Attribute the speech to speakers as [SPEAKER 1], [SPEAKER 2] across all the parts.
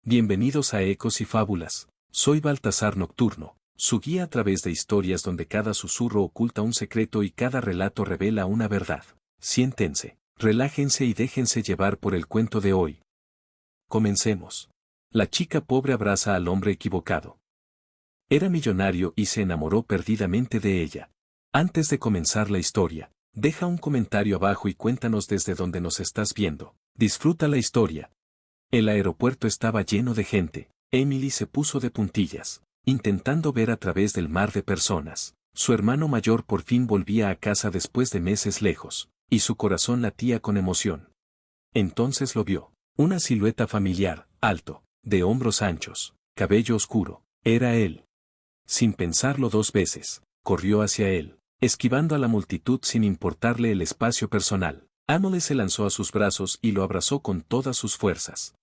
[SPEAKER 1] Bienvenidos a Ecos y Fábulas. Soy Baltasar Nocturno, su guía a través de historias donde cada susurro oculta un secreto y cada relato revela una verdad. Siéntense, relájense y déjense llevar por el cuento de hoy. Comencemos. La chica pobre abraza al hombre equivocado. Era millonario y se enamoró perdidamente de ella. Antes de comenzar la historia, deja un comentario abajo y cuéntanos desde dónde nos estás viendo. Disfruta la historia. El aeropuerto estaba lleno de gente. Emily se puso de puntillas, intentando ver a través del mar de personas. Su hermano mayor por fin volvía a casa después de meses lejos, y su corazón latía con emoción. Entonces lo vio. Una silueta familiar, alto, de hombros anchos, cabello oscuro. Era él. Sin pensarlo dos veces, corrió hacia él, esquivando a la multitud sin importarle el espacio personal. Emily se lanzó a sus brazos y lo abrazó con todas sus fuerzas.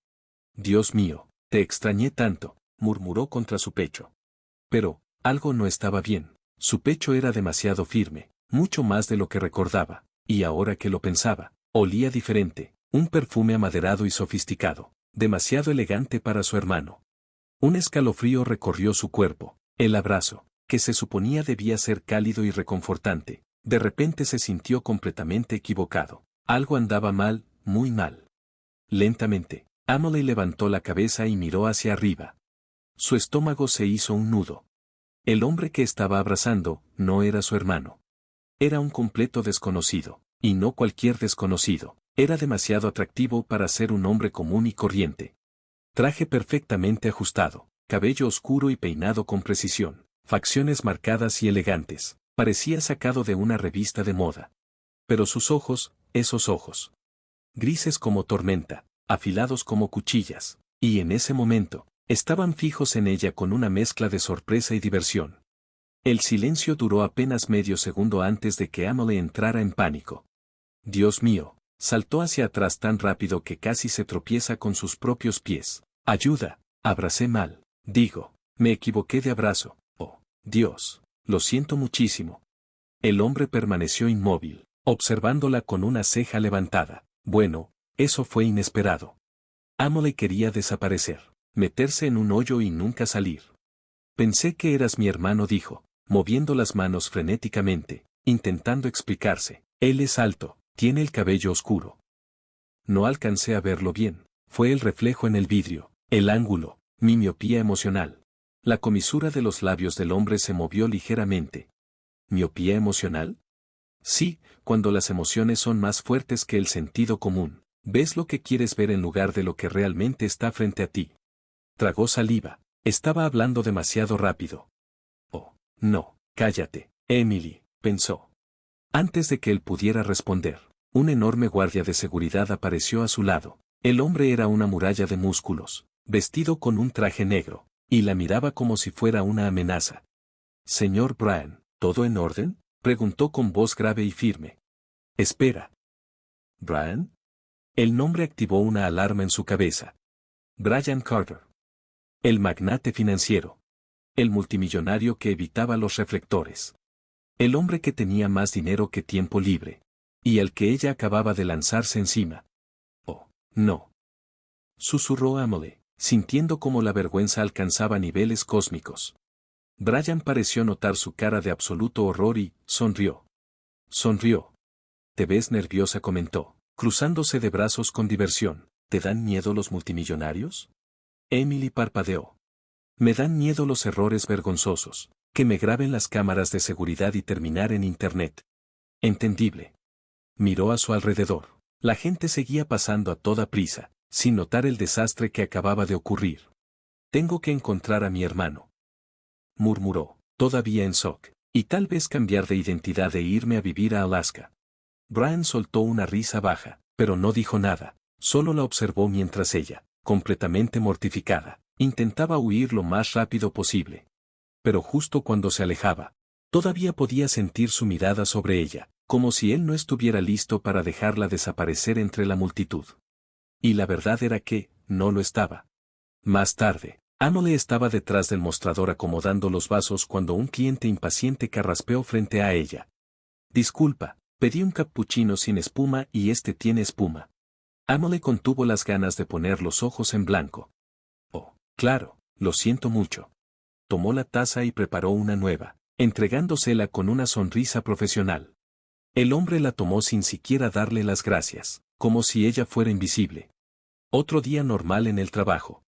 [SPEAKER 1] Dios mío, te extrañé tanto, murmuró contra su pecho. Pero, algo no estaba bien. Su pecho era demasiado firme, mucho más de lo que recordaba, y ahora que lo pensaba, olía diferente, un perfume amaderado y sofisticado, demasiado elegante para su hermano. Un escalofrío recorrió su cuerpo, el abrazo, que se suponía debía ser cálido y reconfortante, de repente se sintió completamente equivocado. Algo andaba mal, muy mal. Lentamente, Emily levantó la cabeza y miró hacia arriba. Su estómago se hizo un nudo. El hombre que estaba abrazando no era su hermano. Era un completo desconocido, y no cualquier desconocido. Era demasiado atractivo para ser un hombre común y corriente. Traje perfectamente ajustado, cabello oscuro y peinado con precisión, facciones marcadas y elegantes. Parecía sacado de una revista de moda. Pero sus ojos, esos ojos, grises como tormenta, afilados como cuchillas, y en ese momento, estaban fijos en ella con una mezcla de sorpresa y diversión. El silencio duró apenas medio segundo antes de que Emily entrara en pánico. Dios mío, saltó hacia atrás tan rápido que casi se tropieza con sus propios pies. Ayuda, abracé mal, digo, me equivoqué de abrazo, oh, Dios, lo siento muchísimo. El hombre permaneció inmóvil, observándola con una ceja levantada. Bueno, eso fue inesperado. Emily quería desaparecer, meterse en un hoyo y nunca salir. Pensé que eras mi hermano, dijo, moviendo las manos frenéticamente, intentando explicarse. Él es alto, tiene el cabello oscuro. No alcancé a verlo bien, fue el reflejo en el vidrio, el ángulo, mi miopía emocional. La comisura de los labios del hombre se movió ligeramente. ¿Miopía emocional? Sí, cuando las emociones son más fuertes que el sentido común. Ves lo que quieres ver en lugar de lo que realmente está frente a ti. Tragó saliva. Estaba hablando demasiado rápido. Oh, no, cállate, Emily, pensó. Antes de que él pudiera responder, un enorme guardia de seguridad apareció a su lado. El hombre era una muralla de músculos, vestido con un traje negro, y la miraba como si fuera una amenaza. Señor Bryan, ¿todo en orden?, preguntó con voz grave y firme. Espera. ¿Bryan? El nombre activó una alarma en su cabeza. Bryan Carter. El magnate financiero. El multimillonario que evitaba los reflectores. El hombre que tenía más dinero que tiempo libre. Y al que ella acababa de lanzarse encima. Oh, no. Susurró Emily, sintiendo como la vergüenza alcanzaba niveles cósmicos. Bryan pareció notar su cara de absoluto horror y sonrió. Sonrió. Te ves nerviosa, comentó, cruzándose de brazos con diversión. ¿Te dan miedo los multimillonarios? Emily parpadeó. Me dan miedo los errores vergonzosos, que me graben las cámaras de seguridad y terminar en Internet. Entendible. Miró a su alrededor. La gente seguía pasando a toda prisa, sin notar el desastre que acababa de ocurrir. Tengo que encontrar a mi hermano, murmuró, todavía en shock, y tal vez cambiar de identidad e irme a vivir a Alaska. Bryan soltó una risa baja, pero no dijo nada, solo la observó mientras ella, completamente mortificada, intentaba huir lo más rápido posible. Pero justo cuando se alejaba, todavía podía sentir su mirada sobre ella, como si él no estuviera listo para dejarla desaparecer entre la multitud. Y la verdad era que, no lo estaba. Más tarde, Emily estaba detrás del mostrador acomodando los vasos cuando un cliente impaciente carraspeó frente a ella. Disculpa, pedí un cappuccino sin espuma y este tiene espuma. Emily contuvo las ganas de poner los ojos en blanco. Claro, lo siento mucho. Tomó la taza y preparó una nueva, entregándosela con una sonrisa profesional. El hombre la tomó sin siquiera darle las gracias, como si ella fuera invisible. Otro día normal en el trabajo.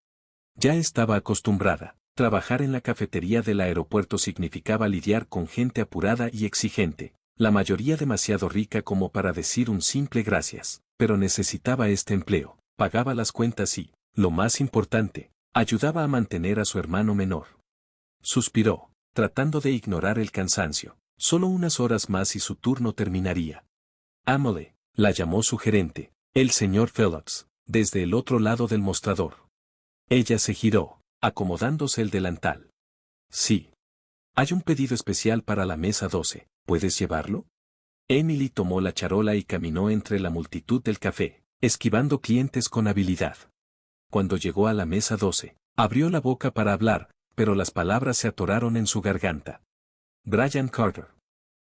[SPEAKER 1] Ya estaba acostumbrada. Trabajar en la cafetería del aeropuerto significaba lidiar con gente apurada y exigente, la mayoría demasiado rica como para decir un simple gracias, pero necesitaba este empleo, pagaba las cuentas y, lo más importante, ayudaba a mantener a su hermano menor. Suspiró, tratando de ignorar el cansancio. Solo unas horas más y su turno terminaría. Emily, la llamó su gerente, el señor Phillips, desde el otro lado del mostrador. Ella se giró, acomodándose el delantal. Sí. Hay un pedido especial para la mesa 12, ¿puedes llevarlo? Emily tomó la charola y caminó entre la multitud del café, esquivando clientes con habilidad. Cuando llegó a la mesa 12, abrió la boca para hablar, pero las palabras se atoraron en su garganta. Brian Carter.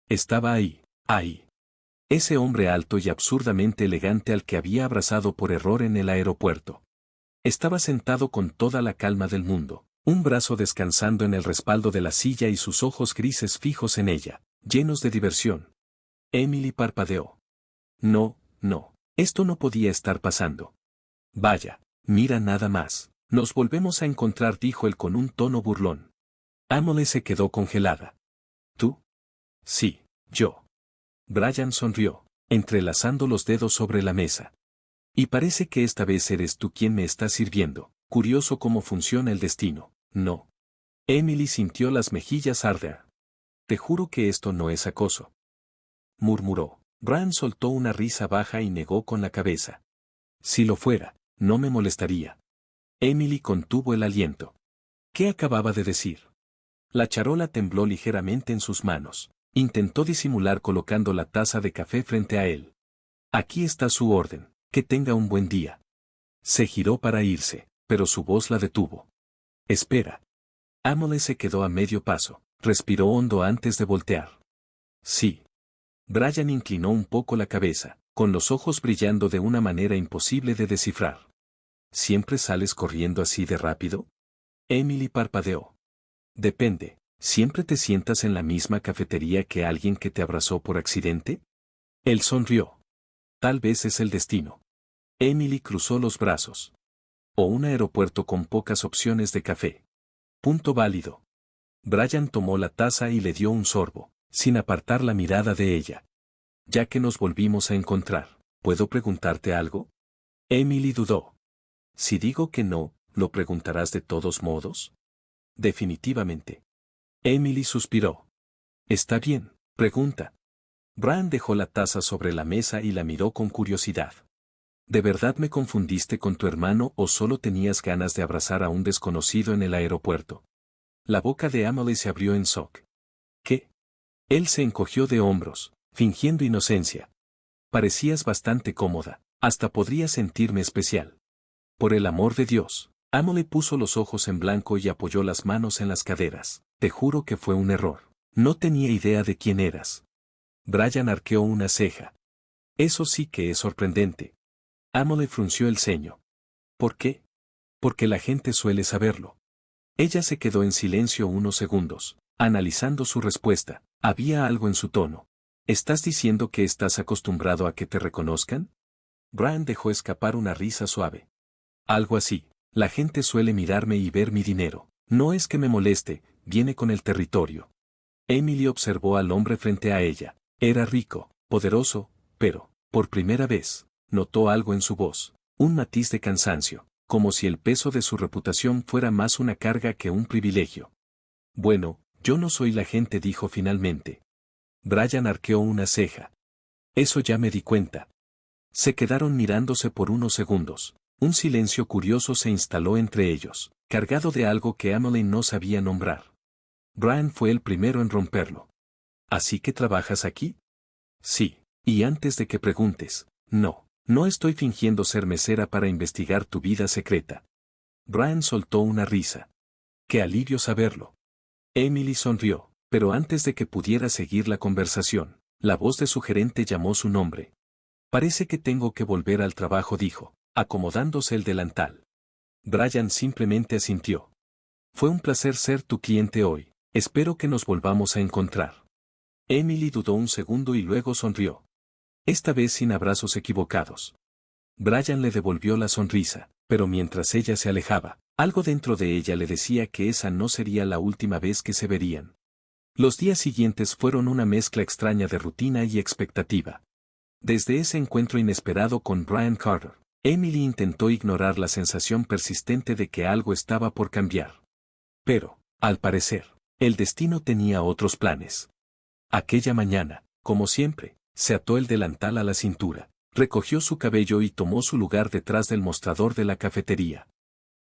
[SPEAKER 1] Estaba ahí, ahí. Ese hombre alto y absurdamente elegante al que había abrazado por error en el aeropuerto. Estaba sentado con toda la calma del mundo, un brazo descansando en el respaldo de la silla y sus ojos grises fijos en ella, llenos de diversión. Emily parpadeó. No, no, esto no podía estar pasando. Vaya, mira nada más, nos volvemos a encontrar, dijo él con un tono burlón. Emily se quedó congelada. ¿Tú? Sí, yo. Brian sonrió, entrelazando los dedos sobre la mesa. Y parece que esta vez eres tú quien me está sirviendo. Curioso cómo funciona el destino, ¿no? Emily sintió las mejillas arder. Te juro que esto no es acoso. Murmuró. Brian soltó una risa baja y negó con la cabeza. Si lo fuera, no me molestaría. Emily contuvo el aliento. ¿Qué acababa de decir? La charola tembló ligeramente en sus manos. Intentó disimular colocando la taza de café frente a él. Aquí está su orden. Que tenga un buen día. Se giró para irse, pero su voz la detuvo. Espera. Emily se quedó a medio paso, respiró hondo antes de voltear. Sí. Brian inclinó un poco la cabeza, con los ojos brillando de una manera imposible de descifrar. ¿Siempre sales corriendo así de rápido? Emily parpadeó. Depende, ¿siempre te sientas en la misma cafetería que alguien que te abrazó por accidente? Él sonrió. Tal vez es el destino. Emily cruzó los brazos. O un aeropuerto con pocas opciones de café. Punto válido. Brian tomó la taza y le dio un sorbo, sin apartar la mirada de ella. Ya que nos volvimos a encontrar, ¿puedo preguntarte algo? Emily dudó. Si digo que no, ¿lo preguntarás de todos modos? Definitivamente. Emily suspiró. Está bien, pregunta. Brian dejó la taza sobre la mesa y la miró con curiosidad. ¿De verdad me confundiste con tu hermano o solo tenías ganas de abrazar a un desconocido en el aeropuerto? La boca de Emily se abrió en shock. ¿Qué? Él se encogió de hombros, fingiendo inocencia. Parecías bastante cómoda, hasta podría sentirme especial. Por el amor de Dios. Emily puso los ojos en blanco y apoyó las manos en las caderas. Te juro que fue un error. No tenía idea de quién eras. Brian arqueó una ceja. Eso sí que es sorprendente. Emily frunció el ceño. ¿Por qué? Porque la gente suele saberlo. Ella se quedó en silencio unos segundos, analizando su respuesta. Había algo en su tono. ¿Estás diciendo que estás acostumbrado a que te reconozcan? Brian dejó escapar una risa suave. Algo así. La gente suele mirarme y ver mi dinero. No es que me moleste, viene con el territorio. Emily observó al hombre frente a ella. Era rico, poderoso, pero, por primera vez, notó algo en su voz, un matiz de cansancio, como si el peso de su reputación fuera más una carga que un privilegio. Bueno, yo no soy la gente, dijo finalmente. Brian arqueó una ceja. Eso ya me di cuenta. Se quedaron mirándose por unos segundos. Un silencio curioso se instaló entre ellos, cargado de algo que Emily no sabía nombrar. Brian fue el primero en romperlo. ¿Así que trabajas aquí? Sí, y antes de que preguntes, no estoy fingiendo ser mesera para investigar tu vida secreta. Brian soltó una risa. Qué alivio saberlo. Emily sonrió, pero antes de que pudiera seguir la conversación, la voz de su gerente llamó su nombre. Parece que tengo que volver al trabajo, dijo, acomodándose el delantal. Brian simplemente asintió. Fue un placer ser tu cliente hoy. Espero que nos volvamos a encontrar. Emily dudó un segundo y luego sonrió. Esta vez sin abrazos equivocados. Brian le devolvió la sonrisa, pero mientras ella se alejaba, algo dentro de ella le decía que esa no sería la última vez que se verían. Los días siguientes fueron una mezcla extraña de rutina y expectativa. Desde ese encuentro inesperado con Brian Carter, Emily intentó ignorar la sensación persistente de que algo estaba por cambiar. Pero, al parecer, el destino tenía otros planes. Aquella mañana, como siempre, se ató el delantal a la cintura, recogió su cabello y tomó su lugar detrás del mostrador de la cafetería.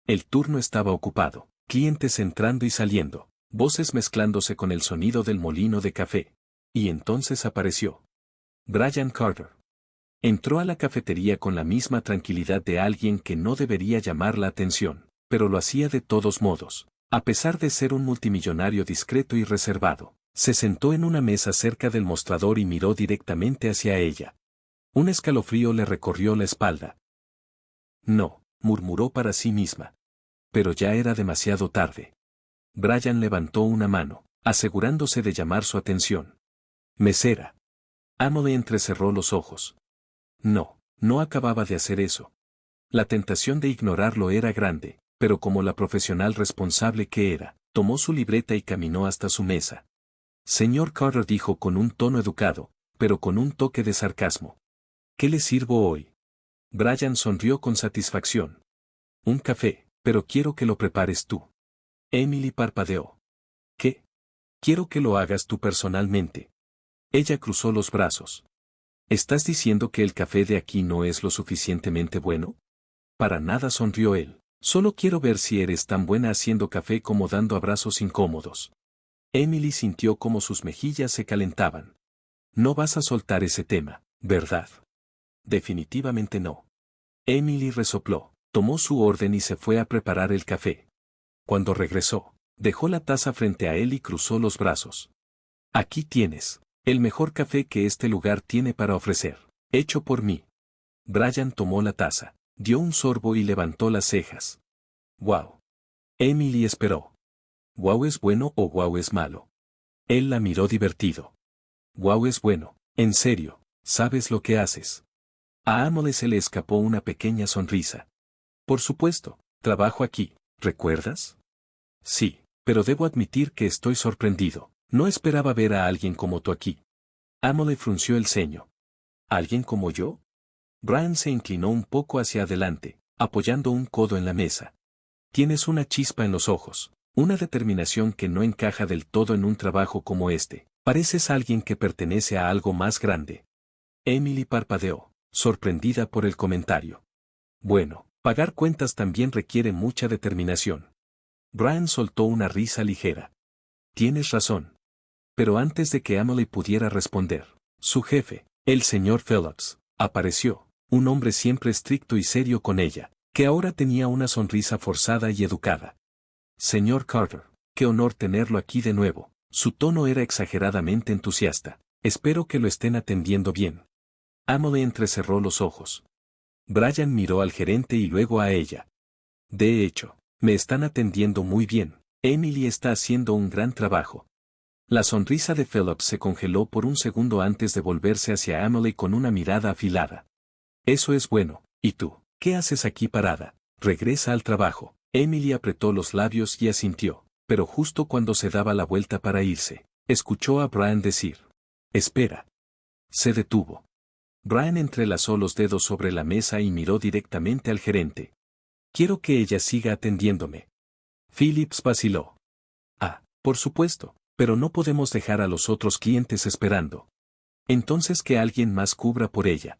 [SPEAKER 1] El turno estaba ocupado, clientes entrando y saliendo, voces mezclándose con el sonido del molino de café. Y entonces apareció Brian Carter. Entró a la cafetería con la misma tranquilidad de alguien que no debería llamar la atención, pero lo hacía de todos modos. A pesar de ser un multimillonario discreto y reservado, se sentó en una mesa cerca del mostrador y miró directamente hacia ella. Un escalofrío le recorrió la espalda. No, murmuró para sí misma. Pero ya era demasiado tarde. Brian levantó una mano, asegurándose de llamar su atención. Mesera. Emily entrecerró los ojos. No, no acababa de hacer eso. La tentación de ignorarlo era grande, pero como la profesional responsable que era, tomó su libreta y caminó hasta su mesa. Señor Carter, dijo con un tono educado, pero con un toque de sarcasmo. ¿Qué le sirvo hoy? Brian sonrió con satisfacción. Un café, pero quiero que lo prepares tú. Emily parpadeó. ¿Qué? Quiero que lo hagas tú personalmente. Ella cruzó los brazos. ¿Estás diciendo que el café de aquí no es lo suficientemente bueno? Para nada, sonrió él. Solo quiero ver si eres tan buena haciendo café como dando abrazos incómodos. Emily sintió como sus mejillas se calentaban. No vas a soltar ese tema, ¿verdad? Definitivamente no. Emily resopló, tomó su orden y se fue a preparar el café. Cuando regresó, dejó la taza frente a él y cruzó los brazos. Aquí tienes, el mejor café que este lugar tiene para ofrecer, hecho por mí. Brian tomó la taza, dio un sorbo y levantó las cejas. ¡Wow! Emily esperó. ¿Wow es bueno o wow es malo? Él la miró divertido. Wow es bueno, en serio, ¿sabes lo que haces? A Emily se le escapó una pequeña sonrisa. Por supuesto, trabajo aquí, ¿recuerdas? Sí, pero debo admitir que estoy sorprendido. No esperaba ver a alguien como tú aquí. Emily frunció el ceño. ¿Alguien como yo? Brian se inclinó un poco hacia adelante, apoyando un codo en la mesa. Tienes una chispa en los ojos, una determinación que no encaja del todo en un trabajo como este. Pareces alguien que pertenece a algo más grande. Emily parpadeó, sorprendida por el comentario. Bueno, pagar cuentas también requiere mucha determinación. Brian soltó una risa ligera. Tienes razón. Pero antes de que Emily pudiera responder, su jefe, el señor Phillips, apareció, un hombre siempre estricto y serio con ella, que ahora tenía una sonrisa forzada y educada. Señor Carter, qué honor tenerlo aquí de nuevo. Su tono era exageradamente entusiasta. Espero que lo estén atendiendo bien. Emily entrecerró los ojos. Brian miró al gerente y luego a ella. De hecho, me están atendiendo muy bien. Emily está haciendo un gran trabajo. La sonrisa de Phillips se congeló por un segundo antes de volverse hacia Emily con una mirada afilada. Eso es bueno. ¿Y tú? ¿Qué haces aquí parada? Regresa al trabajo. Emily apretó los labios y asintió, pero justo cuando se daba la vuelta para irse, escuchó a Brian decir: espera. Se detuvo. Brian entrelazó los dedos sobre la mesa y miró directamente al gerente. Quiero que ella siga atendiéndome. Phillips vaciló. Ah, por supuesto, pero no podemos dejar a los otros clientes esperando. Entonces que alguien más cubra por ella.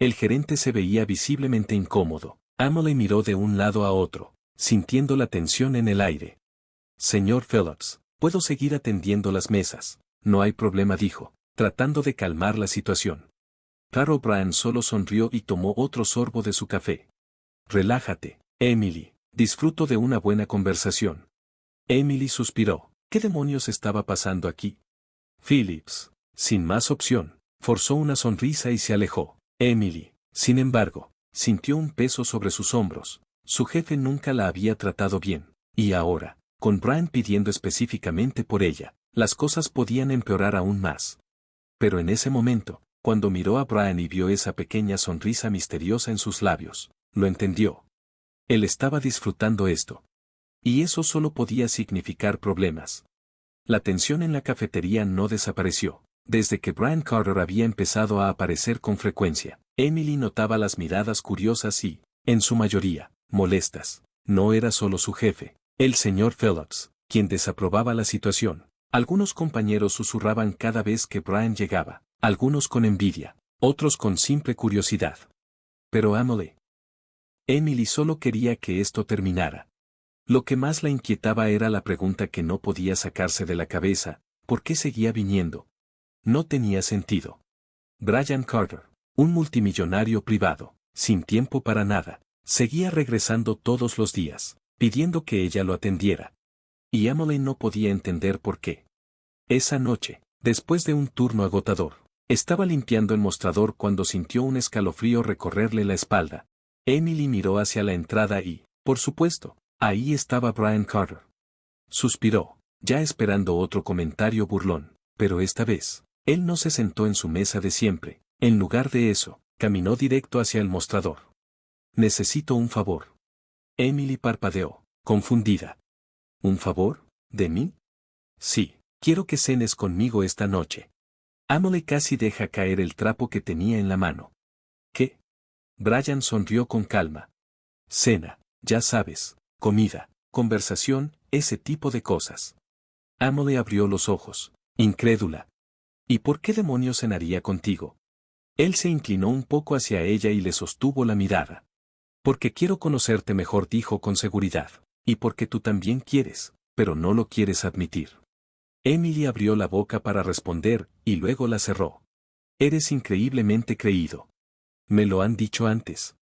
[SPEAKER 1] El gerente se veía visiblemente incómodo. Emily miró de un lado a otro, sintiendo la tensión en el aire. Señor Phillips, puedo seguir atendiendo las mesas. No hay problema, dijo, tratando de calmar la situación. Claro, Brian solo sonrió y tomó otro sorbo de su café. Relájate, Emily, disfruto de una buena conversación. Emily suspiró. ¿Qué demonios estaba pasando aquí? Phillips, sin más opción, forzó una sonrisa y se alejó. Emily, sin embargo, sintió un peso sobre sus hombros, Su jefe nunca la había tratado bien, y ahora, con Brian pidiendo específicamente por ella, las cosas podían empeorar aún más. Pero en ese momento, cuando miró a Brian y vio esa pequeña sonrisa misteriosa en sus labios, lo entendió. Él estaba disfrutando esto. Y eso solo podía significar problemas. La tensión en la cafetería no desapareció. Desde que Brian Carter había empezado a aparecer con frecuencia, Emily notaba las miradas curiosas y, en su mayoría, molestas. No era solo su jefe, el señor Phillips, quien desaprobaba la situación. Algunos compañeros susurraban cada vez que Brian llegaba, algunos con envidia, otros con simple curiosidad. Pero Emily solo quería que esto terminara. Lo que más la inquietaba era la pregunta que no podía sacarse de la cabeza: ¿por qué seguía viniendo? No tenía sentido. Brian Carter, un multimillonario privado, sin tiempo para nada, seguía regresando todos los días, pidiendo que ella lo atendiera. Y Emily no podía entender por qué. Esa noche, después de un turno agotador, estaba limpiando el mostrador cuando sintió un escalofrío recorrerle la espalda. Emily miró hacia la entrada y, por supuesto, ahí estaba Brian Carter. Suspiró, ya esperando otro comentario burlón, pero esta vez, él no se sentó en su mesa de siempre. En lugar de eso, caminó directo hacia el mostrador. Necesito un favor. Emily parpadeó, confundida. ¿Un favor? ¿De mí? Sí, quiero que cenes conmigo esta noche. Emily casi deja caer el trapo que tenía en la mano. ¿Qué? Brian sonrió con calma. Cena, ya sabes, comida, conversación, ese tipo de cosas. Emily abrió los ojos, incrédula. ¿Y por qué demonios cenaría contigo? Él se inclinó un poco hacia ella y le sostuvo la mirada. Porque quiero conocerte mejor, dijo con seguridad. Y porque tú también quieres, pero no lo quieres admitir. Emily abrió la boca para responder, y luego la cerró. Eres increíblemente creído. Me lo han dicho antes.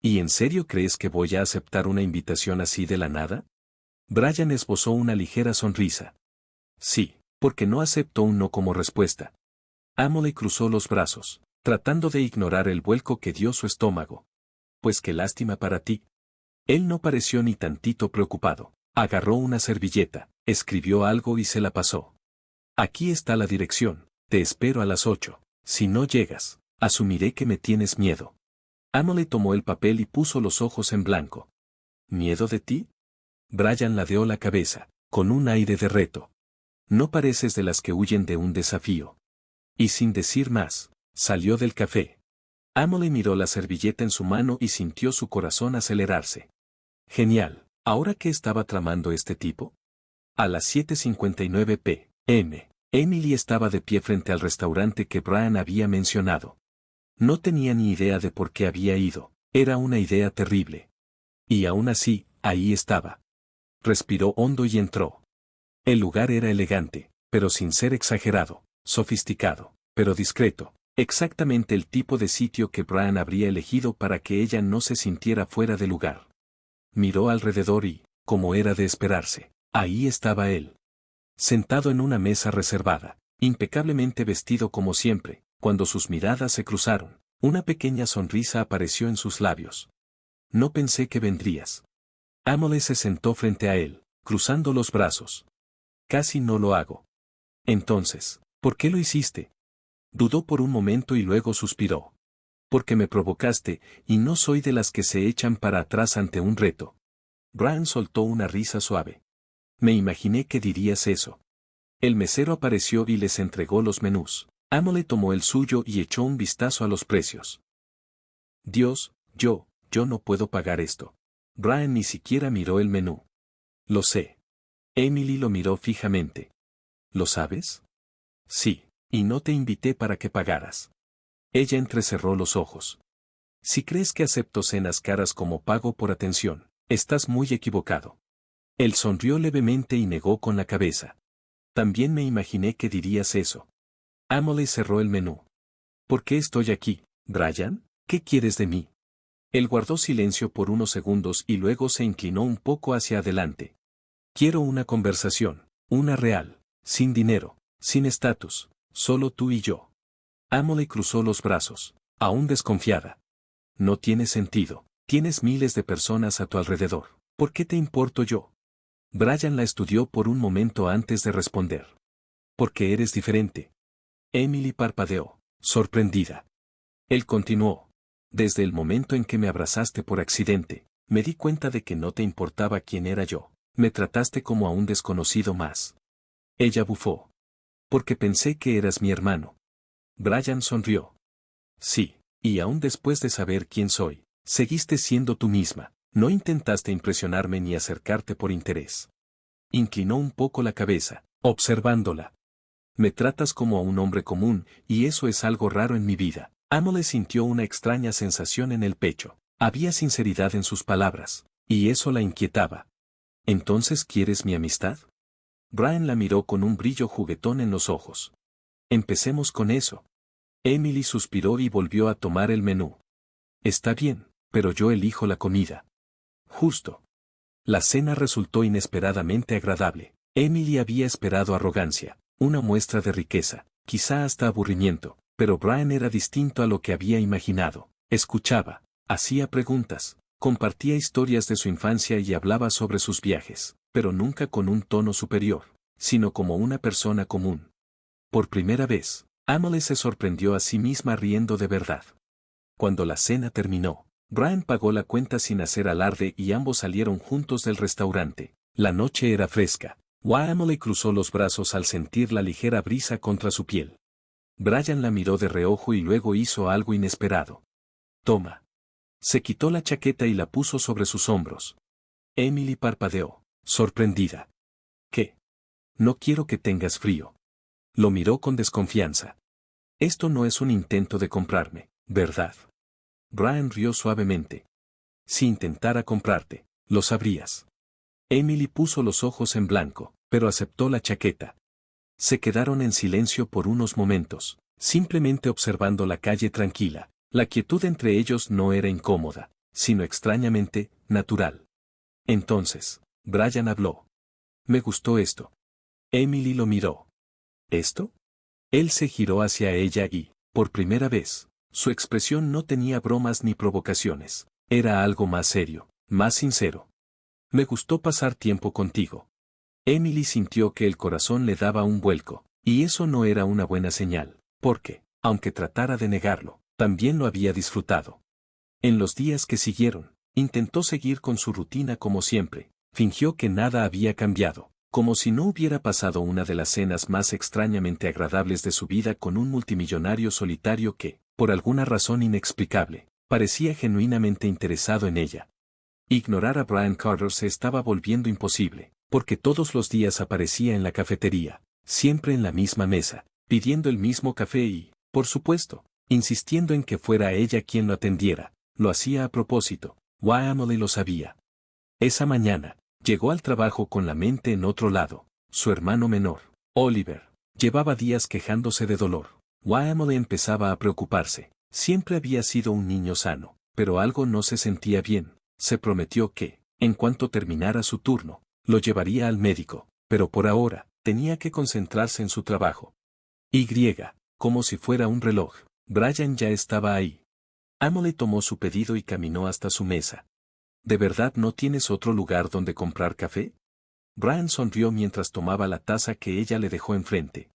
[SPEAKER 1] ¿Y en serio crees que voy a aceptar una invitación así de la nada? Brian esbozó una ligera sonrisa. Sí, porque no acepto un no como respuesta. Emily cruzó los brazos, tratando de ignorar el vuelco que dio su estómago. Pues qué lástima para ti. Él no pareció ni tantito preocupado. Agarró una servilleta, escribió algo y se la pasó. Aquí está la dirección, te espero a las 8. Si no llegas, asumiré que me tienes miedo. Emily tomó el papel y puso los ojos en blanco. ¿Miedo de ti? Brian ladeó la cabeza, con un aire de reto. No pareces de las que huyen de un desafío. Y sin decir más, salió del café. Emily miró la servilleta en su mano y sintió su corazón acelerarse. Genial, ¿ahora qué estaba tramando este tipo? A las 7:59 p.m., Emily estaba de pie frente al restaurante que Brian había mencionado. No tenía ni idea de por qué había ido, era una idea terrible. Y aún así, ahí estaba. Respiró hondo y entró. El lugar era elegante, pero sin ser exagerado, sofisticado, pero discreto, exactamente el tipo de sitio que Brian habría elegido para que ella no se sintiera fuera de lugar. Miró alrededor y, como era de esperarse, ahí estaba él. Sentado en una mesa reservada, impecablemente vestido como siempre. Cuando sus miradas se cruzaron, una pequeña sonrisa apareció en sus labios. No pensé que vendrías. Emily se sentó frente a él, cruzando los brazos. Casi no lo hago. Entonces, ¿por qué lo hiciste? Dudó por un momento y luego suspiró. Porque me provocaste, y no soy de las que se echan para atrás ante un reto. Brian soltó una risa suave. Me imaginé que dirías eso. El mesero apareció y les entregó los menús. Emily tomó el suyo y echó un vistazo a los precios. Dios, yo no puedo pagar esto. Brian ni siquiera miró el menú. Lo sé. Emily lo miró fijamente. ¿Lo sabes? Sí, y no te invité para que pagaras. Ella entrecerró los ojos. Si crees que acepto cenas caras como pago por atención, estás muy equivocado. Él sonrió levemente y negó con la cabeza. También me imaginé que dirías eso. Emily cerró el menú. ¿Por qué estoy aquí, Brian? ¿Qué quieres de mí? Él guardó silencio por unos segundos y luego se inclinó un poco hacia adelante. Quiero una conversación, una real, sin dinero, sin estatus, solo tú y yo. Emily cruzó los brazos, aún desconfiada. No tiene sentido, Tienes miles de personas a tu alrededor. ¿Por qué te importo yo? Brian la estudió por un momento antes de responder. Porque eres diferente. Emily parpadeó, sorprendida. Él continuó. Desde el momento en que me abrazaste por accidente, me di cuenta de que no te importaba quién era yo. Me trataste como a un desconocido más. Ella bufó. Porque pensé que eras mi hermano. Brian sonrió. Sí, y aún después de saber quién soy, seguiste siendo tú misma. No intentaste impresionarme ni acercarte por interés. Inclinó un poco la cabeza, observándola. Me tratas como a un hombre común, y eso es algo raro en mi vida. Emily sintió una extraña sensación en el pecho. Había sinceridad en sus palabras, y eso la inquietaba. ¿Entonces quieres mi amistad? Brian la miró con un brillo juguetón en los ojos. Empecemos con eso. Emily suspiró y volvió a tomar el menú. Está bien, pero yo elijo la comida. Justo. La cena resultó inesperadamente agradable. Emily había esperado arrogancia, una muestra de riqueza, quizá hasta aburrimiento, pero Brian era distinto a lo que había imaginado. Escuchaba, hacía preguntas, compartía historias de su infancia y hablaba sobre sus viajes, pero nunca con un tono superior, sino como una persona común. Por primera vez, Emily se sorprendió a sí misma riendo de verdad. Cuando la cena terminó, Brian pagó la cuenta sin hacer alarde y ambos salieron juntos del restaurante. La noche era fresca. Emily cruzó los brazos al sentir la ligera brisa contra su piel. Brian la miró de reojo y luego hizo algo inesperado. Toma. Se quitó la chaqueta y la puso sobre sus hombros. Emily parpadeó, sorprendida. ¿Qué? No quiero que tengas frío. Lo miró con desconfianza. Esto no es un intento de comprarme, ¿verdad? Brian rió suavemente. Si intentara comprarte, lo sabrías. Emily puso los ojos en blanco, pero aceptó la chaqueta. Se quedaron en silencio por unos momentos, simplemente observando la calle tranquila. La quietud entre ellos no era incómoda, sino extrañamente, natural. Entonces, Brian habló. Me gustó esto. Emily lo miró. ¿Esto? Él se giró hacia ella y, por primera vez, su expresión no tenía bromas ni provocaciones. Era algo más serio, más sincero. Me gustó pasar tiempo contigo. Emily sintió que el corazón le daba un vuelco, y eso no era una buena señal, porque, aunque tratara de negarlo, también lo había disfrutado. En los días que siguieron, intentó seguir con su rutina como siempre, fingió que nada había cambiado, como si no hubiera pasado una de las cenas más extrañamente agradables de su vida con un multimillonario solitario que, por alguna razón inexplicable, parecía genuinamente interesado en ella. Ignorar a Brian Carter se estaba volviendo imposible, porque todos los días aparecía en la cafetería, siempre en la misma mesa, pidiendo el mismo café y, por supuesto, insistiendo en que fuera ella quien lo atendiera. Lo hacía a propósito. Emily lo sabía. Esa mañana, llegó al trabajo con la mente en otro lado. Su hermano menor, Oliver, llevaba días quejándose de dolor. Emily empezaba a preocuparse. Siempre había sido un niño sano, pero algo no se sentía bien. Se prometió que, en cuanto terminara su turno, lo llevaría al médico, pero por ahora, tenía que concentrarse en su trabajo. Como si fuera un reloj, Brian ya estaba ahí. Emily tomó su pedido y caminó hasta su mesa. ¿De verdad no tienes otro lugar donde comprar café? Brian sonrió mientras tomaba la taza que ella le dejó enfrente.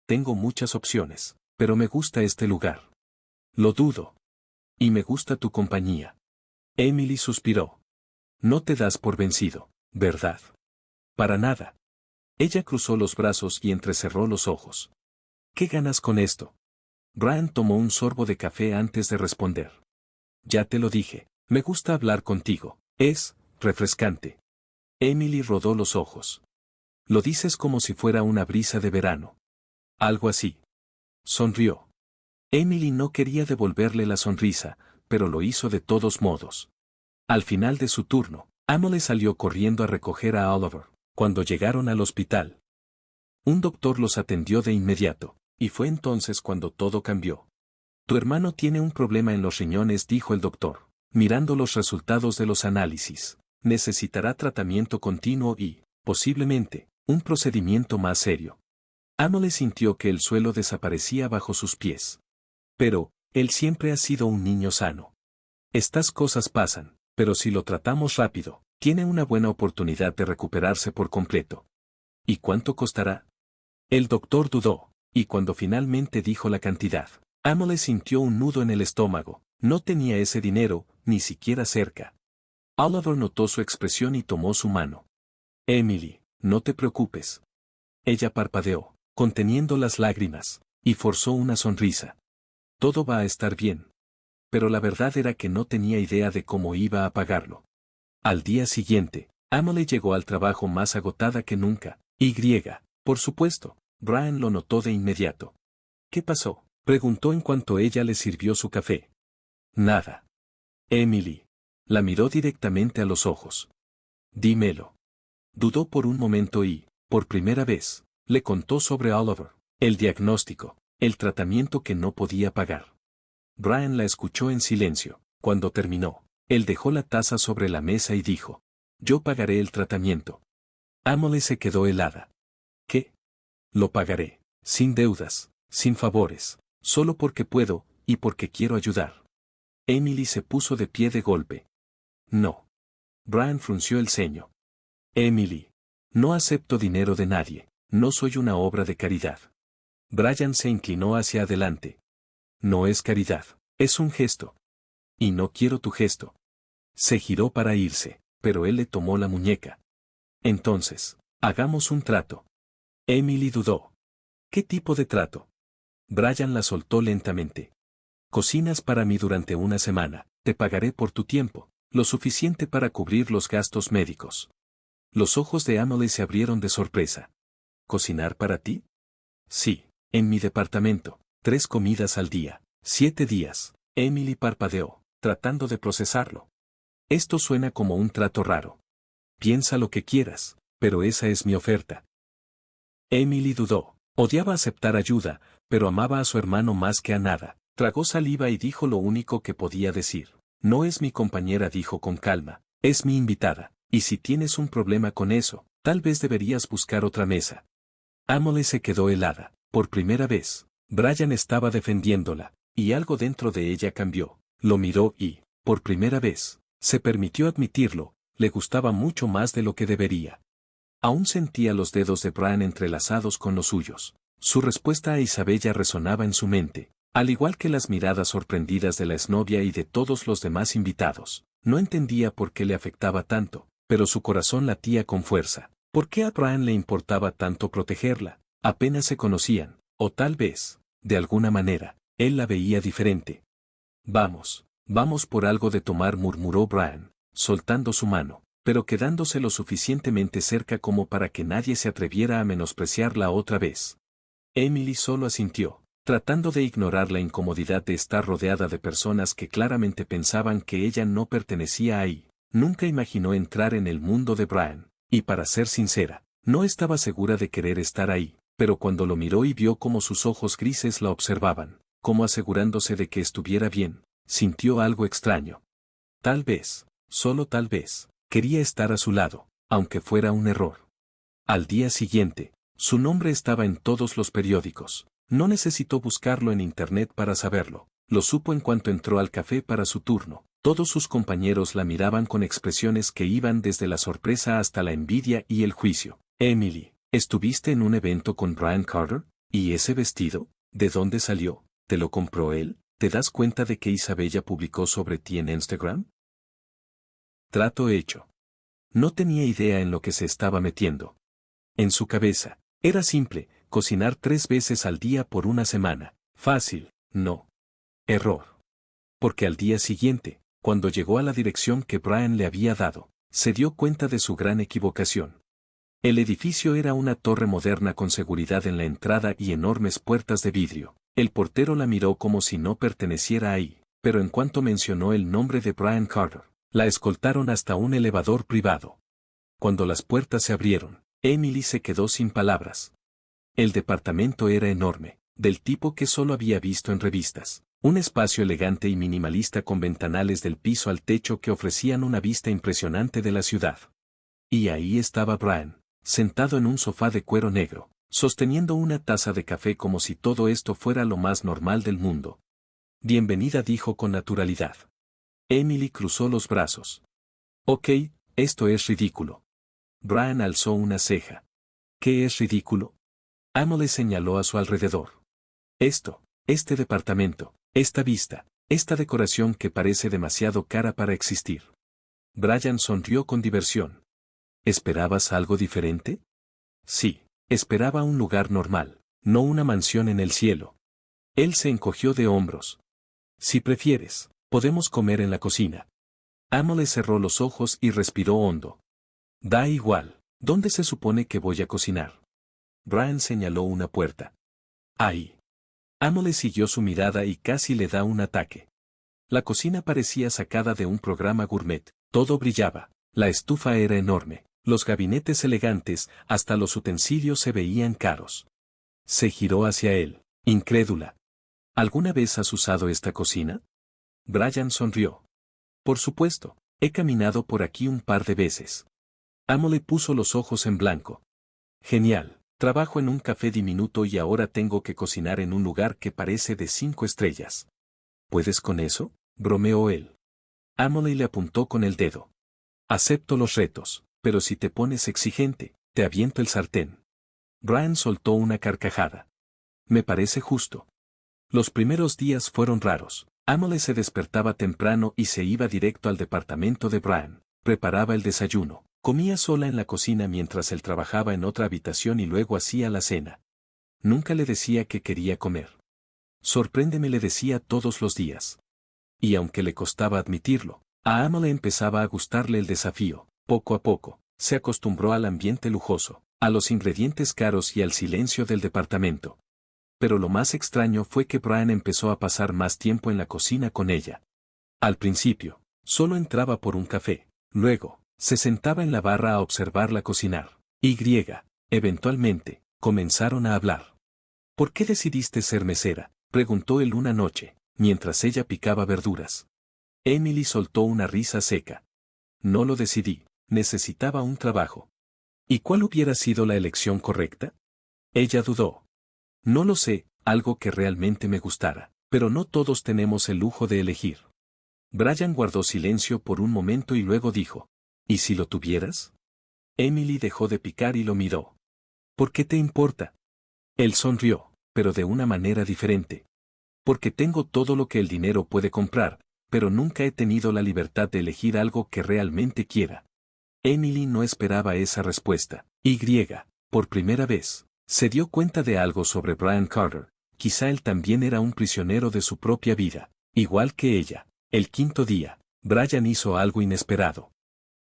[SPEAKER 1] Tengo muchas opciones, pero me gusta este lugar. Lo dudo. Y me gusta tu compañía. Emily suspiró. No te das por vencido, ¿verdad? Para nada. Ella cruzó los brazos y entrecerró los ojos. ¿Qué ganas con esto? Brian tomó un sorbo de café antes de responder. Ya te lo dije, me gusta hablar contigo, es refrescante. Emily rodó los ojos. Lo dices como si fuera una brisa de verano. Algo así. Sonrió. Emily no quería devolverle la sonrisa, pero lo hizo de todos modos. Al final de su turno, Emily salió corriendo a recoger a Oliver. Cuando llegaron al hospital, un doctor los atendió de inmediato, y fue entonces cuando todo cambió. Tu hermano tiene un problema en los riñones, dijo el doctor, mirando los resultados de los análisis. Necesitará tratamiento continuo y, posiblemente, un procedimiento más serio. Emily sintió que el suelo desaparecía bajo sus pies. Pero, él siempre ha sido un niño sano. Estas cosas pasan, pero si lo tratamos rápido, tiene una buena oportunidad de recuperarse por completo. ¿Y cuánto costará? El doctor dudó, y cuando finalmente dijo la cantidad, Emily sintió un nudo en el estómago. No tenía ese dinero, ni siquiera cerca. Oliver notó su expresión y tomó su mano. Emily, no te preocupes. Ella parpadeó, conteniendo las lágrimas, y forzó una sonrisa. Todo va a estar bien. Pero la verdad era que no tenía idea de cómo iba a pagarlo. Al día siguiente, Emily llegó al trabajo más agotada que nunca, por supuesto, Brian lo notó de inmediato. ¿Qué pasó?, preguntó en cuanto ella le sirvió su café. Nada. Emily la miró directamente a los ojos. Dímelo. Dudó por un momento y, por primera vez, le contó sobre Oliver, el diagnóstico, el tratamiento que no podía pagar. Brian la escuchó en silencio. Cuando terminó, él dejó la taza sobre la mesa y dijo: yo pagaré el tratamiento. Emily se quedó helada. ¿Qué? Lo pagaré, sin deudas, sin favores, solo porque puedo, y porque quiero ayudar. Emily se puso de pie de golpe. No. Brian frunció el ceño. Emily. No acepto dinero de nadie, no soy una obra de caridad. Brian se inclinó hacia adelante. No es caridad, es un gesto. Y no quiero tu gesto. Se giró para irse, pero él le tomó la muñeca. Entonces, hagamos un trato. Emily dudó. ¿Qué tipo de trato? Brian la soltó lentamente. Cocinas para mí durante una semana, te pagaré por tu tiempo, lo suficiente para cubrir los gastos médicos. Los ojos de Emily se abrieron de sorpresa. ¿Cocinar para ti? Sí, en mi departamento, 3 comidas al día, 7 días. Emily parpadeó, tratando de procesarlo. Esto suena como un trato raro. Piensa lo que quieras, pero esa es mi oferta. Emily dudó. Odiaba aceptar ayuda, pero amaba a su hermano más que a nada. Tragó saliva y dijo lo único que podía decir. No es mi compañera, dijo con calma, es mi invitada, y si tienes un problema con eso, tal vez deberías buscar otra mesa. Emily se quedó helada. Por primera vez, Brian estaba defendiéndola, y algo dentro de ella cambió. Lo miró y, por primera vez, se permitió admitirlo, le gustaba mucho más de lo que debería. Aún sentía los dedos de Brian entrelazados con los suyos. Su respuesta a Isabella resonaba en su mente, al igual que las miradas sorprendidas de la exnovia y de todos los demás invitados. No entendía por qué le afectaba tanto, pero su corazón latía con fuerza. ¿Por qué a Brian le importaba tanto protegerla? Apenas se conocían, o tal vez, de alguna manera, él la veía diferente. Vamos por algo de tomar, murmuró Brian, soltando su mano, pero quedándose lo suficientemente cerca como para que nadie se atreviera a menospreciarla otra vez. Emily solo asintió, tratando de ignorar la incomodidad de estar rodeada de personas que claramente pensaban que ella no pertenecía ahí. Nunca imaginó entrar en el mundo de Brian, y para ser sincera, no estaba segura de querer estar ahí, pero cuando lo miró y vio cómo sus ojos grises la observaban, como asegurándose de que estuviera bien, sintió algo extraño. Tal vez, solo tal vez, quería estar a su lado, aunque fuera un error. Al día siguiente, su nombre estaba en todos los periódicos. No necesitó buscarlo en internet para saberlo. Lo supo en cuanto entró al café para su turno. Todos sus compañeros la miraban con expresiones que iban desde la sorpresa hasta la envidia y el juicio. Emily, ¿estuviste en un evento con Brian Carter? ¿Y ese vestido? ¿De dónde salió? ¿Te lo compró él? ¿Te das cuenta de que Isabella publicó sobre ti en Instagram? Trato hecho. No tenía idea en lo que se estaba metiendo. En su cabeza, era simple, cocinar 3 veces al día por una semana. Fácil, no. Error. Porque al día siguiente, cuando llegó a la dirección que Brian le había dado, se dio cuenta de su gran equivocación. El edificio era una torre moderna con seguridad en la entrada y enormes puertas de vidrio. El portero la miró como si no perteneciera ahí, pero en cuanto mencionó el nombre de Brian Carter, la escoltaron hasta un elevador privado. Cuando las puertas se abrieron, Emily se quedó sin palabras. El departamento era enorme, del tipo que solo había visto en revistas. Un espacio elegante y minimalista con ventanales del piso al techo que ofrecían una vista impresionante de la ciudad. Y ahí estaba Brian, sentado en un sofá de cuero negro, sosteniendo una taza de café como si todo esto fuera lo más normal del mundo. Bienvenida, dijo con naturalidad. Emily cruzó los brazos. Ok, esto es ridículo. Brian alzó una ceja. ¿Qué es ridículo? Amo señaló a su alrededor. Este departamento, esta vista, esta decoración que parece demasiado cara para existir. Brian sonrió con diversión. ¿Esperabas algo diferente? Sí, esperaba un lugar normal, no una mansión en el cielo. Él se encogió de hombros. Si prefieres, podemos comer en la cocina. Amo le cerró los ojos y respiró hondo. Da igual, ¿dónde se supone que voy a cocinar? Brian señaló una puerta. Ahí. Amo le siguió su mirada y casi le da un ataque. La cocina parecía sacada de un programa gourmet, todo brillaba, la estufa era enorme, los gabinetes elegantes, hasta los utensilios se veían caros. Se giró hacia él, incrédula. ¿Alguna vez has usado esta cocina? Brian sonrió. Por supuesto, he caminado por aquí un par de veces. Amo le puso los ojos en blanco. Genial, trabajo en un café diminuto y ahora tengo que cocinar en un lugar que parece de 5 estrellas. ¿Puedes con eso? Bromeó él. Emily le apuntó con el dedo. Acepto los retos, pero si te pones exigente, te aviento el sartén. Brian soltó una carcajada. Me parece justo. Los primeros días fueron raros. Emily se despertaba temprano y se iba directo al departamento de Brian. Preparaba el desayuno. Comía sola en la cocina mientras él trabajaba en otra habitación y luego hacía la cena. Nunca le decía que quería comer. Sorpréndeme, le decía todos los días. Y aunque le costaba admitirlo, a Emily empezaba a gustarle el desafío. Poco a poco, se acostumbró al ambiente lujoso, a los ingredientes caros y al silencio del departamento. Pero lo más extraño fue que Brian empezó a pasar más tiempo en la cocina con ella. Al principio, solo entraba por un café, luego, se sentaba en la barra a observarla cocinar. Eventualmente, comenzaron a hablar. ¿Por qué decidiste ser mesera?, preguntó él una noche, mientras ella picaba verduras. Emily soltó una risa seca. No lo decidí, necesitaba un trabajo. ¿Y cuál hubiera sido la elección correcta? Ella dudó. No lo sé, algo que realmente me gustara, pero no todos tenemos el lujo de elegir. Brian guardó silencio por un momento y luego dijo, ¿y si lo tuvieras? Emily dejó de picar y lo miró. ¿Por qué te importa? Él sonrió, pero de una manera diferente. Porque tengo todo lo que el dinero puede comprar, pero nunca he tenido la libertad de elegir algo que realmente quiera. Emily no esperaba esa respuesta. Por primera vez, se dio cuenta de algo sobre Brian Carter. Quizá él también era un prisionero de su propia vida, igual que ella. El quinto día, Brian hizo algo inesperado.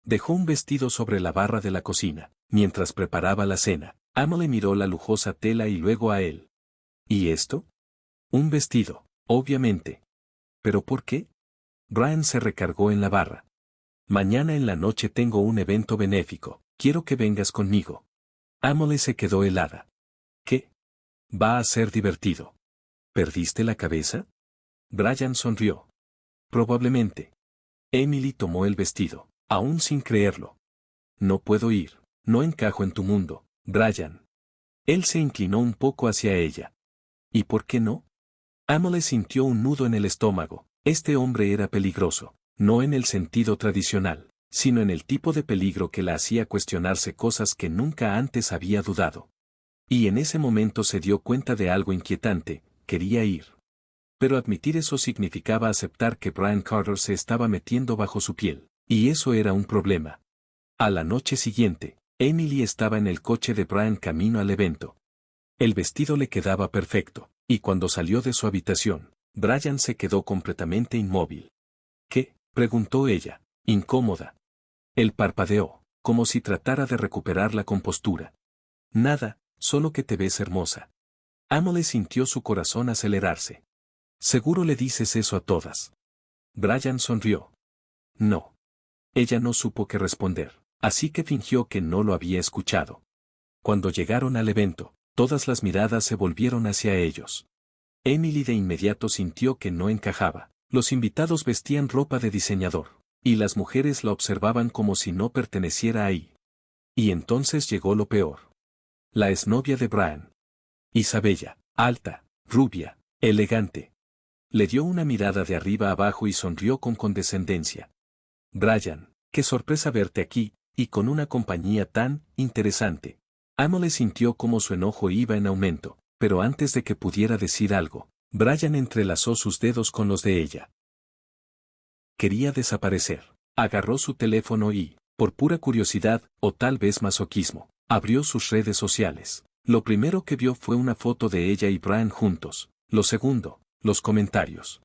[SPEAKER 1] Dejó un vestido sobre la barra de la cocina, mientras preparaba la cena. Emily miró la lujosa tela y luego a él. ¿Y esto? Un vestido, obviamente. ¿Pero por qué? Brian se recargó en la barra. Mañana en la noche tengo un evento benéfico, quiero que vengas conmigo. Emily se quedó helada. ¿Qué? Va a ser divertido. ¿Perdiste la cabeza? Brian sonrió. Probablemente. Emily tomó el vestido, aún sin creerlo. No puedo ir, no encajo en tu mundo, Brian. Él se inclinó un poco hacia ella. ¿Y por qué no? Emily sintió un nudo en el estómago. Este hombre era peligroso, no en el sentido tradicional, sino en el tipo de peligro que la hacía cuestionarse cosas que nunca antes había dudado. Y en ese momento se dio cuenta de algo inquietante, quería ir. Pero admitir eso significaba aceptar que Brian Carter se estaba metiendo bajo su piel, y eso era un problema. A la noche siguiente, Emily estaba en el coche de Brian camino al evento. El vestido le quedaba perfecto, y cuando salió de su habitación, Brian se quedó completamente inmóvil. ¿Qué?, preguntó ella, incómoda. Él parpadeó, como si tratara de recuperar la compostura. Nada, solo que te ves hermosa. Emily sintió su corazón acelerarse. Seguro le dices eso a todas. Brian sonrió. No. Ella no supo qué responder, así que fingió que no lo había escuchado. Cuando llegaron al evento, todas las miradas se volvieron hacia ellos. Emily de inmediato sintió que no encajaba. Los invitados vestían ropa de diseñador, y las mujeres la observaban como si no perteneciera ahí. Y entonces llegó lo peor. La exnovia de Brian. Isabella, alta, rubia, elegante. Le dio una mirada de arriba abajo y sonrió con condescendencia. Brian, Qué sorpresa verte aquí, y con una compañía tan interesante. Emily sintió como su enojo iba en aumento, pero antes de que pudiera decir algo, Brian entrelazó sus dedos con los de ella. Quería desaparecer. Agarró su teléfono y, por pura curiosidad, o tal vez masoquismo, abrió sus redes sociales. Lo primero que vio fue una foto de ella y Brian juntos. Lo segundo, los comentarios.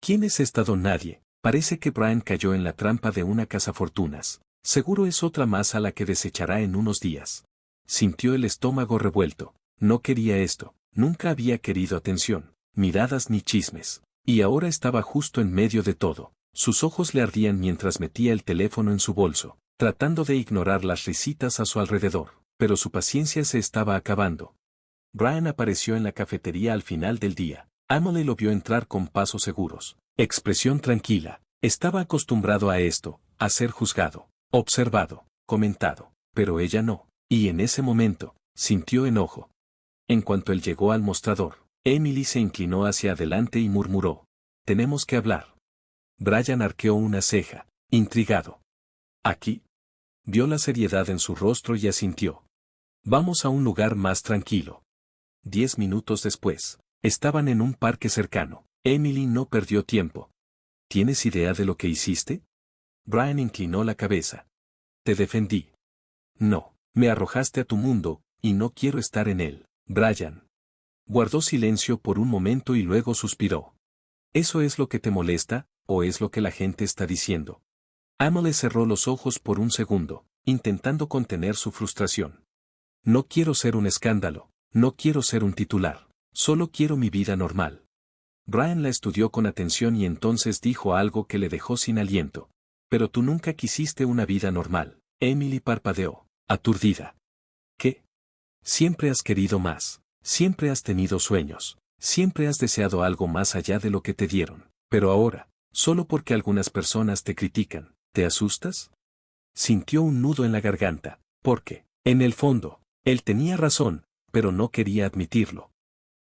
[SPEAKER 1] ¿Quién es esta don nadie? Parece que Brian cayó en la trampa de una cazafortunas. Seguro es otra más a la que desechará en unos días. Sintió el estómago revuelto. No quería esto. Nunca había querido atención, miradas ni chismes. Y ahora estaba justo en medio de todo. Sus ojos le ardían mientras metía el teléfono en su bolso, tratando de ignorar las risitas a su alrededor. Pero su paciencia se estaba acabando. Brian apareció en la cafetería al final del día. Emily lo vio entrar con pasos seguros, expresión tranquila. Estaba acostumbrado a esto, a ser juzgado, observado, comentado, pero ella no, y en ese momento, sintió enojo. En cuanto él llegó al mostrador, Emily se inclinó hacia adelante y murmuró: «Tenemos que hablar». Brian arqueó una ceja, intrigado. «¿Aquí?». Vio la seriedad en su rostro y asintió. «Vamos a un lugar más tranquilo». 10 minutos después, estaban en un parque cercano. Emily no perdió tiempo. ¿Tienes idea de lo que hiciste? Brian inclinó la cabeza. Te defendí. No, me arrojaste a tu mundo, y no quiero estar en él. Brian. Guardó silencio por un momento y luego suspiró. ¿Eso es lo que te molesta, o es lo que la gente está diciendo? Emily cerró los ojos por un segundo, intentando contener su frustración. No quiero ser un escándalo, no quiero ser un titular, solo quiero mi vida normal. Brian la estudió con atención y entonces dijo algo que le dejó sin aliento. Pero tú nunca quisiste una vida normal. Emily parpadeó, aturdida. ¿Qué? Siempre has querido más, siempre has tenido sueños, siempre has deseado algo más allá de lo que te dieron. Pero ahora, solo porque algunas personas te critican, ¿te asustas? Sintió un nudo en la garganta, porque, en el fondo, él tenía razón, pero no quería admitirlo.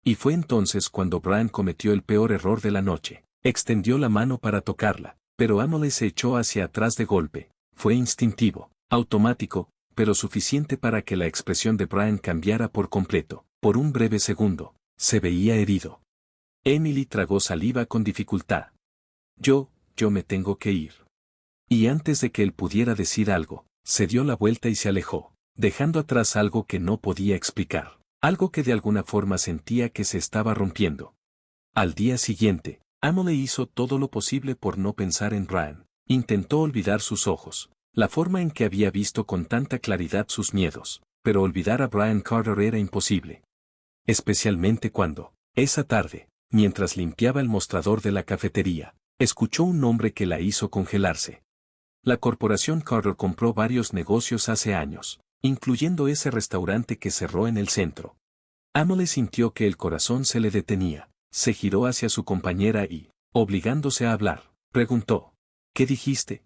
[SPEAKER 1] Y fue entonces cuando Brian cometió el peor error de la noche. Extendió la mano para tocarla, pero Emily se echó hacia atrás de golpe. Fue instintivo, automático, pero suficiente para que la expresión de Brian cambiara por completo. Por un breve segundo, se veía herido. Emily tragó saliva con dificultad. Yo me tengo que ir. Y antes de que él pudiera decir algo, se dio la vuelta y se alejó, dejando atrás algo que no podía explicar, algo que de alguna forma sentía que se estaba rompiendo. Al día siguiente, Emily hizo todo lo posible por no pensar en Brian. Intentó olvidar sus ojos, la forma en que había visto con tanta claridad sus miedos, pero olvidar a Brian Carter era imposible. Especialmente cuando, esa tarde, mientras limpiaba el mostrador de la cafetería, escuchó un nombre que la hizo congelarse. La corporación Carter compró varios negocios hace años, incluyendo ese restaurante que cerró en el centro. Emily sintió que el corazón se le detenía, se giró hacia su compañera y, obligándose a hablar, preguntó: ¿qué dijiste?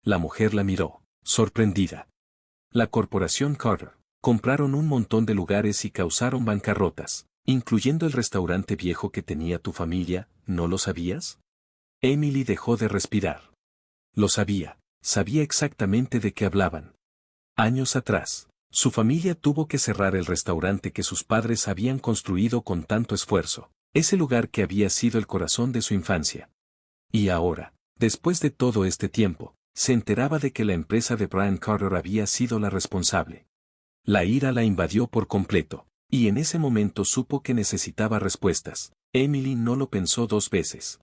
[SPEAKER 1] La mujer la miró, sorprendida. La corporación Carter compraron un montón de lugares y causaron bancarrotas, incluyendo el restaurante viejo que tenía tu familia, ¿no lo sabías? Emily dejó de respirar. Lo sabía. Sabía exactamente de qué hablaban. Años atrás, su familia tuvo que cerrar el restaurante que sus padres habían construido con tanto esfuerzo, ese lugar que había sido el corazón de su infancia. Y ahora, después de todo este tiempo, se enteraba de que la empresa de Brian Carter había sido la responsable. La ira la invadió por completo, y en ese momento supo que necesitaba respuestas. Emily no lo pensó dos veces.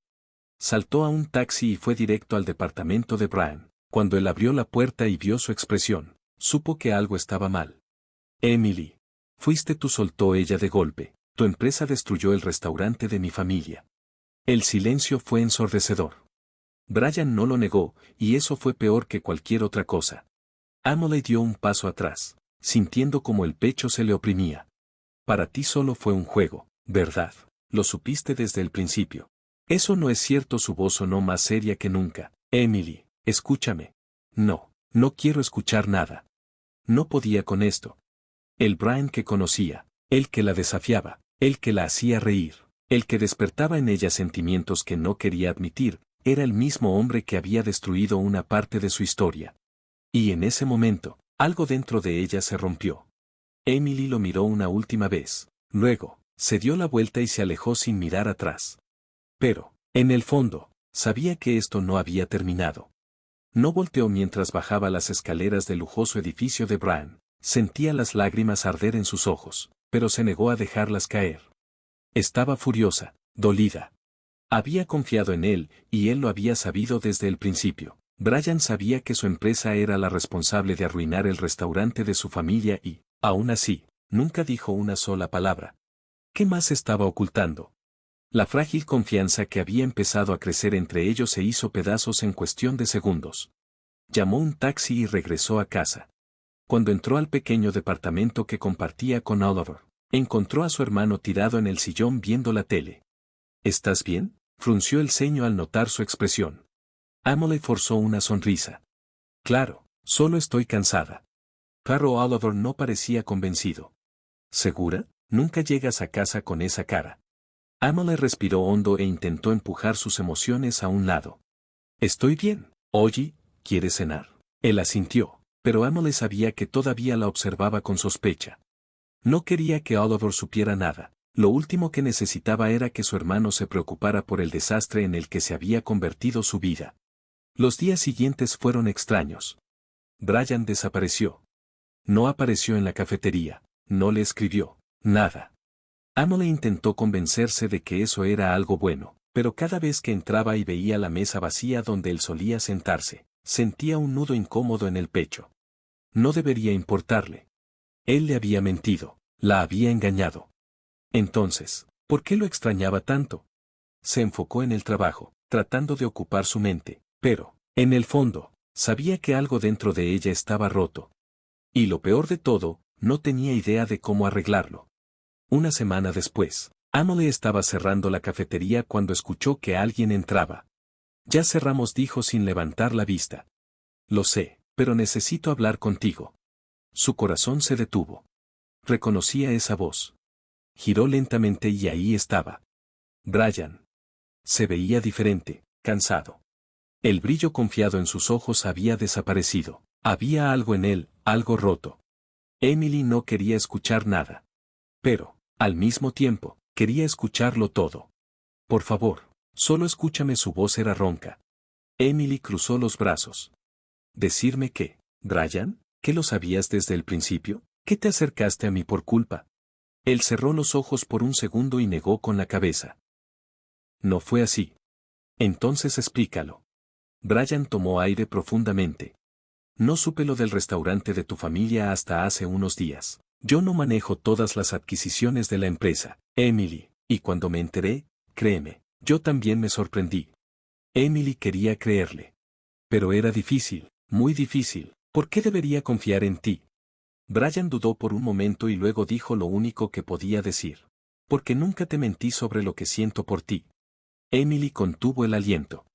[SPEAKER 1] Saltó a un taxi y fue directo al departamento de Brian. Cuando él abrió la puerta y vio su expresión, supo que algo estaba mal. Emily. Fuiste tú, soltó ella de golpe. Tu empresa destruyó el restaurante de mi familia. El silencio fue ensordecedor. Brian no lo negó, y eso fue peor que cualquier otra cosa. Emily dio un paso atrás, sintiendo como el pecho se le oprimía. Para ti solo fue un juego, ¿verdad? Lo supiste desde el principio. Eso no es cierto. Su voz sonó más seria que nunca. Emily. Escúchame. No quiero escuchar nada. No podía con esto. El Brian que conocía, el que la desafiaba, el que la hacía reír, el que despertaba en ella sentimientos que no quería admitir, era el mismo hombre que había destruido una parte de su historia. Y en ese momento, algo dentro de ella se rompió. Emily lo miró una última vez, luego, se dio la vuelta y se alejó sin mirar atrás. Pero, en el fondo, sabía que esto no había terminado. No volteó mientras bajaba las escaleras del lujoso edificio de Brian, sentía las lágrimas arder en sus ojos, pero se negó a dejarlas caer. Estaba furiosa, dolida. Había confiado en él, y él lo había sabido desde el principio. Brian sabía que su empresa era la responsable de arruinar el restaurante de su familia y, aún así, nunca dijo una sola palabra. ¿Qué más estaba ocultando? La frágil confianza que había empezado a crecer entre ellos se hizo pedazos en cuestión de segundos. Llamó un taxi y regresó a casa. Cuando entró al pequeño departamento que compartía con Oliver, encontró a su hermano tirado en el sillón viendo la tele. ¿Estás bien?, frunció el ceño al notar su expresión. Emily forzó una sonrisa. Claro, solo estoy cansada. Pero Oliver no parecía convencido. ¿Segura? Nunca llegas a casa con esa cara. Emily respiró hondo e intentó empujar sus emociones a un lado. Estoy bien. Oye, ¿quieres cenar? Él asintió, pero Emily sabía que todavía la observaba con sospecha. No quería que Oliver supiera nada. Lo último que necesitaba era que su hermano se preocupara por el desastre en el que se había convertido su vida. Los días siguientes fueron extraños. Brian desapareció. No apareció en la cafetería, no le escribió, nada. Emily intentó convencerse de que eso era algo bueno, pero cada vez que entraba y veía la mesa vacía donde él solía sentarse, sentía un nudo incómodo en el pecho. No debería importarle. Él le había mentido, la había engañado. Entonces, ¿por qué lo extrañaba tanto? Se enfocó en el trabajo, tratando de ocupar su mente, pero, en el fondo, sabía que algo dentro de ella estaba roto. Y lo peor de todo, no tenía idea de cómo arreglarlo. Una semana después, Emily estaba cerrando la cafetería cuando escuchó que alguien entraba. Ya cerramos, dijo sin levantar la vista. Lo sé, pero necesito hablar contigo. Su corazón se detuvo. Reconocía esa voz. Giró lentamente y ahí estaba. Brian. Se veía diferente, cansado. El brillo confiado en sus ojos había desaparecido. Había algo en él, algo roto. Emily no quería escuchar nada. Pero, al mismo tiempo, quería escucharlo todo. Por favor, solo escúchame. Su voz era ronca. Emily cruzó los brazos. ¿Decirme qué, Brian? ¿Que lo sabías desde el principio? ¿Que te acercaste a mí por culpa? Él cerró los ojos por un segundo y negó con la cabeza. No fue así. Entonces explícalo. Brian tomó aire profundamente. No supe lo del restaurante de tu familia hasta hace unos días. Yo no manejo todas las adquisiciones de la empresa, Emily, y cuando me enteré, créeme, yo también me sorprendí. Emily quería creerle. Pero era difícil, muy difícil. ¿Por qué debería confiar en ti? Brian dudó por un momento y luego dijo lo único que podía decir. Porque nunca te mentí sobre lo que siento por ti. Emily contuvo el aliento.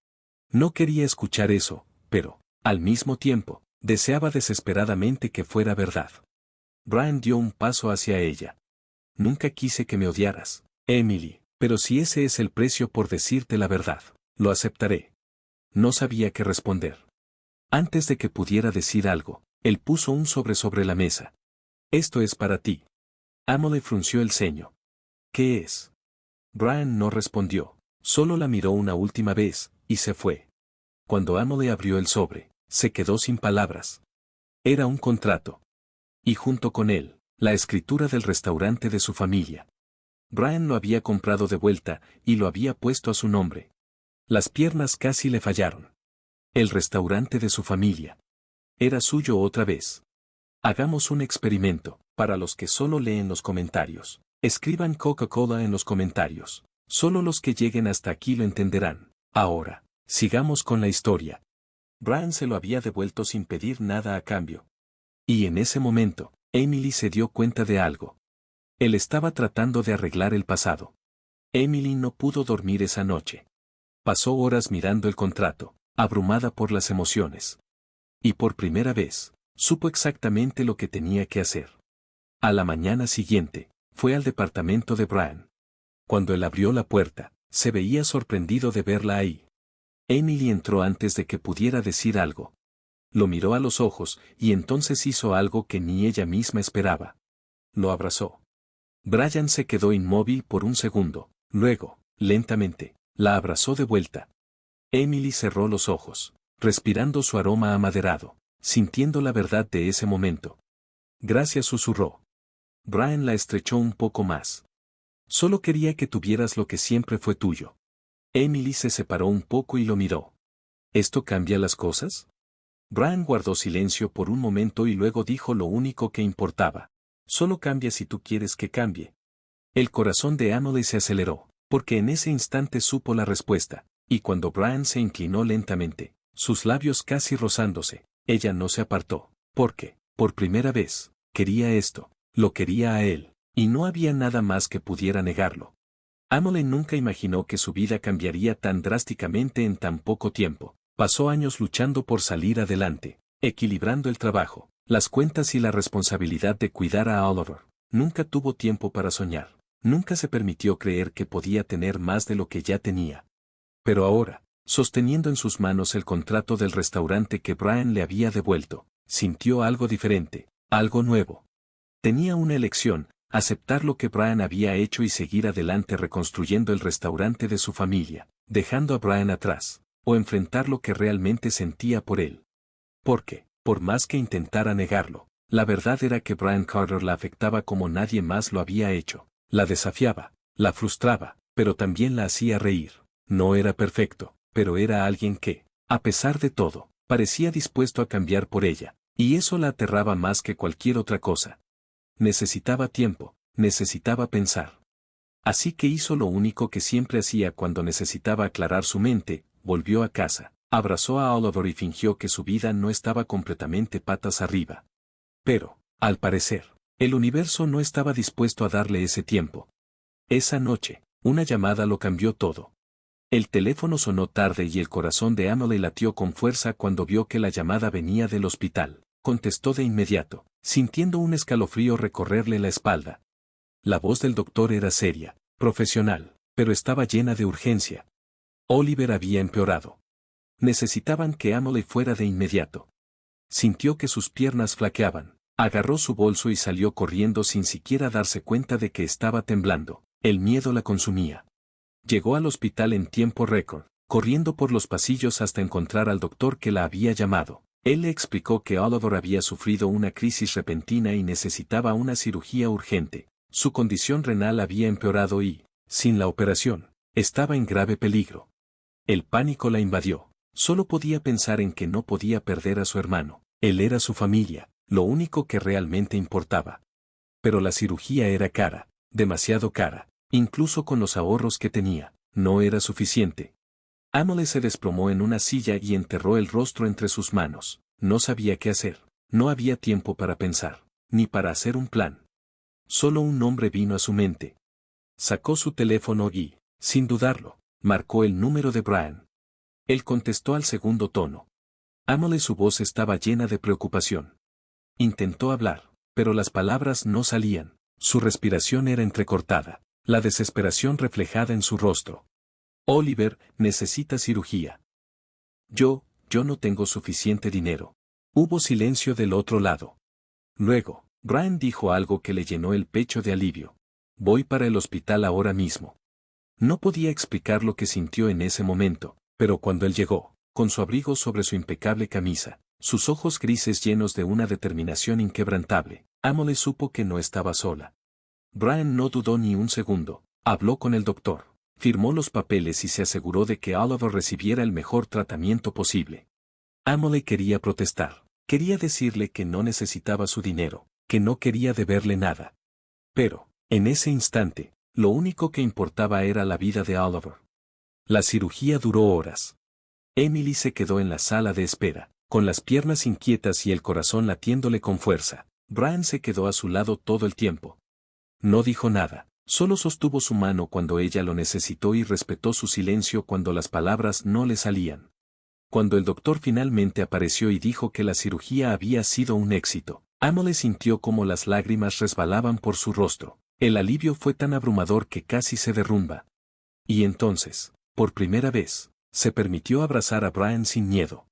[SPEAKER 1] No quería escuchar eso, pero, al mismo tiempo, deseaba desesperadamente que fuera verdad. Brian dio un paso hacia ella. Nunca quise que me odiaras, Emily, pero si ese es el precio por decirte la verdad, lo aceptaré. No sabía qué responder. Antes de que pudiera decir algo, él puso un sobre la mesa. Esto es para ti. Emily frunció el ceño. ¿Qué es? Brian no respondió, solo la miró una última vez, y se fue. Cuando Emily abrió el sobre, se quedó sin palabras. Era un contrato. Y junto con él, la escritura del restaurante de su familia. Brian lo había comprado de vuelta, y lo había puesto a su nombre. Las piernas casi le fallaron. El restaurante de su familia. Era suyo otra vez. Hagamos un experimento, para los que solo leen los comentarios. Escriban Coca-Cola en los comentarios. Solo los que lleguen hasta aquí lo entenderán. Ahora, sigamos con la historia. Brian se lo había devuelto sin pedir nada a cambio. Y en ese momento, Emily se dio cuenta de algo. Él estaba tratando de arreglar el pasado. Emily no pudo dormir esa noche. Pasó horas mirando el contrato, abrumada por las emociones. Y por primera vez, supo exactamente lo que tenía que hacer. A la mañana siguiente, fue al departamento de Brian. Cuando él abrió la puerta, se veía sorprendido de verla ahí. Emily entró antes de que pudiera decir algo. Lo miró a los ojos y entonces hizo algo que ni ella misma esperaba. Lo abrazó. Brian se quedó inmóvil por un segundo, luego, lentamente, la abrazó de vuelta. Emily cerró los ojos, respirando su aroma amaderado, sintiendo la verdad de ese momento. Gracias, susurró. Brian la estrechó un poco más. Solo quería que tuvieras lo que siempre fue tuyo. Emily se separó un poco y lo miró. ¿Esto cambia las cosas? Brian guardó silencio por un momento y luego dijo lo único que importaba. Solo cambia si tú quieres que cambie. El corazón de Emily se aceleró, porque en ese instante supo la respuesta, y cuando Brian se inclinó lentamente, sus labios casi rozándose, ella no se apartó, porque, por primera vez, quería esto, lo quería a él, y no había nada más que pudiera negarlo. Emily nunca imaginó que su vida cambiaría tan drásticamente en tan poco tiempo. Pasó años luchando por salir adelante, equilibrando el trabajo, las cuentas y la responsabilidad de cuidar a Oliver. Nunca tuvo tiempo para soñar, nunca se permitió creer que podía tener más de lo que ya tenía. Pero ahora, sosteniendo en sus manos el contrato del restaurante que Brian le había devuelto, sintió algo diferente, algo nuevo. Tenía una elección, aceptar lo que Brian había hecho y seguir adelante reconstruyendo el restaurante de su familia, dejando a Brian atrás, o enfrentar lo que realmente sentía por él. Porque, por más que intentara negarlo, la verdad era que Brian Carter la afectaba como nadie más lo había hecho, la desafiaba, la frustraba, pero también la hacía reír. No era perfecto, pero era alguien que, a pesar de todo, parecía dispuesto a cambiar por ella, y eso la aterraba más que cualquier otra cosa. Necesitaba tiempo, necesitaba pensar. Así que hizo lo único que siempre hacía cuando necesitaba aclarar su mente, volvió a casa, abrazó a Oliver y fingió que su vida no estaba completamente patas arriba. Pero, al parecer, el universo no estaba dispuesto a darle ese tiempo. Esa noche, una llamada lo cambió todo. El teléfono sonó tarde y el corazón de Emily latió con fuerza cuando vio que la llamada venía del hospital. Contestó de inmediato, sintiendo un escalofrío recorrerle la espalda. La voz del doctor era seria, profesional, pero estaba llena de urgencia. Oliver había empeorado. Necesitaban que Emily fuera de inmediato. Sintió que sus piernas flaqueaban, agarró su bolso y salió corriendo sin siquiera darse cuenta de que estaba temblando. El miedo la consumía. Llegó al hospital en tiempo récord, corriendo por los pasillos hasta encontrar al doctor que la había llamado. Él le explicó que Oliver había sufrido una crisis repentina y necesitaba una cirugía urgente. Su condición renal había empeorado y, sin la operación, estaba en grave peligro. El pánico la invadió. Solo podía pensar en que no podía perder a su hermano. Él era su familia, lo único que realmente importaba. Pero la cirugía era cara, demasiado cara, incluso con los ahorros que tenía, no era suficiente. Emily se desplomó en una silla y enterró el rostro entre sus manos. No sabía qué hacer, no había tiempo para pensar, ni para hacer un plan. Solo un nombre vino a su mente. Sacó su teléfono y, sin dudarlo, marcó el número de Brian. Él contestó al segundo tono. Emily, su voz estaba llena de preocupación. Intentó hablar, pero las palabras no salían. Su respiración era entrecortada, la desesperación reflejada en su rostro. Oliver, necesita cirugía. Yo no tengo suficiente dinero. Hubo silencio del otro lado. Luego, Brian dijo algo que le llenó el pecho de alivio. Voy para el hospital ahora mismo. No podía explicar lo que sintió en ese momento, pero cuando él llegó, con su abrigo sobre su impecable camisa, sus ojos grises llenos de una determinación inquebrantable, Emily supo que no estaba sola. Brian no dudó ni un segundo, habló con el doctor, firmó los papeles y se aseguró de que Oliver recibiera el mejor tratamiento posible. Emily quería protestar, quería decirle que no necesitaba su dinero, que no quería deberle nada. Pero, en ese instante, lo único que importaba era la vida de Oliver. La cirugía duró horas. Emily se quedó en la sala de espera, con las piernas inquietas y el corazón latiéndole con fuerza. Brian se quedó a su lado todo el tiempo. No dijo nada, solo sostuvo su mano cuando ella lo necesitó y respetó su silencio cuando las palabras no le salían. Cuando el doctor finalmente apareció y dijo que la cirugía había sido un éxito, Emily sintió como las lágrimas resbalaban por su rostro. El alivio fue tan abrumador que casi se derrumba. Y entonces, por primera vez, Se permitió abrazar a Brian sin miedo.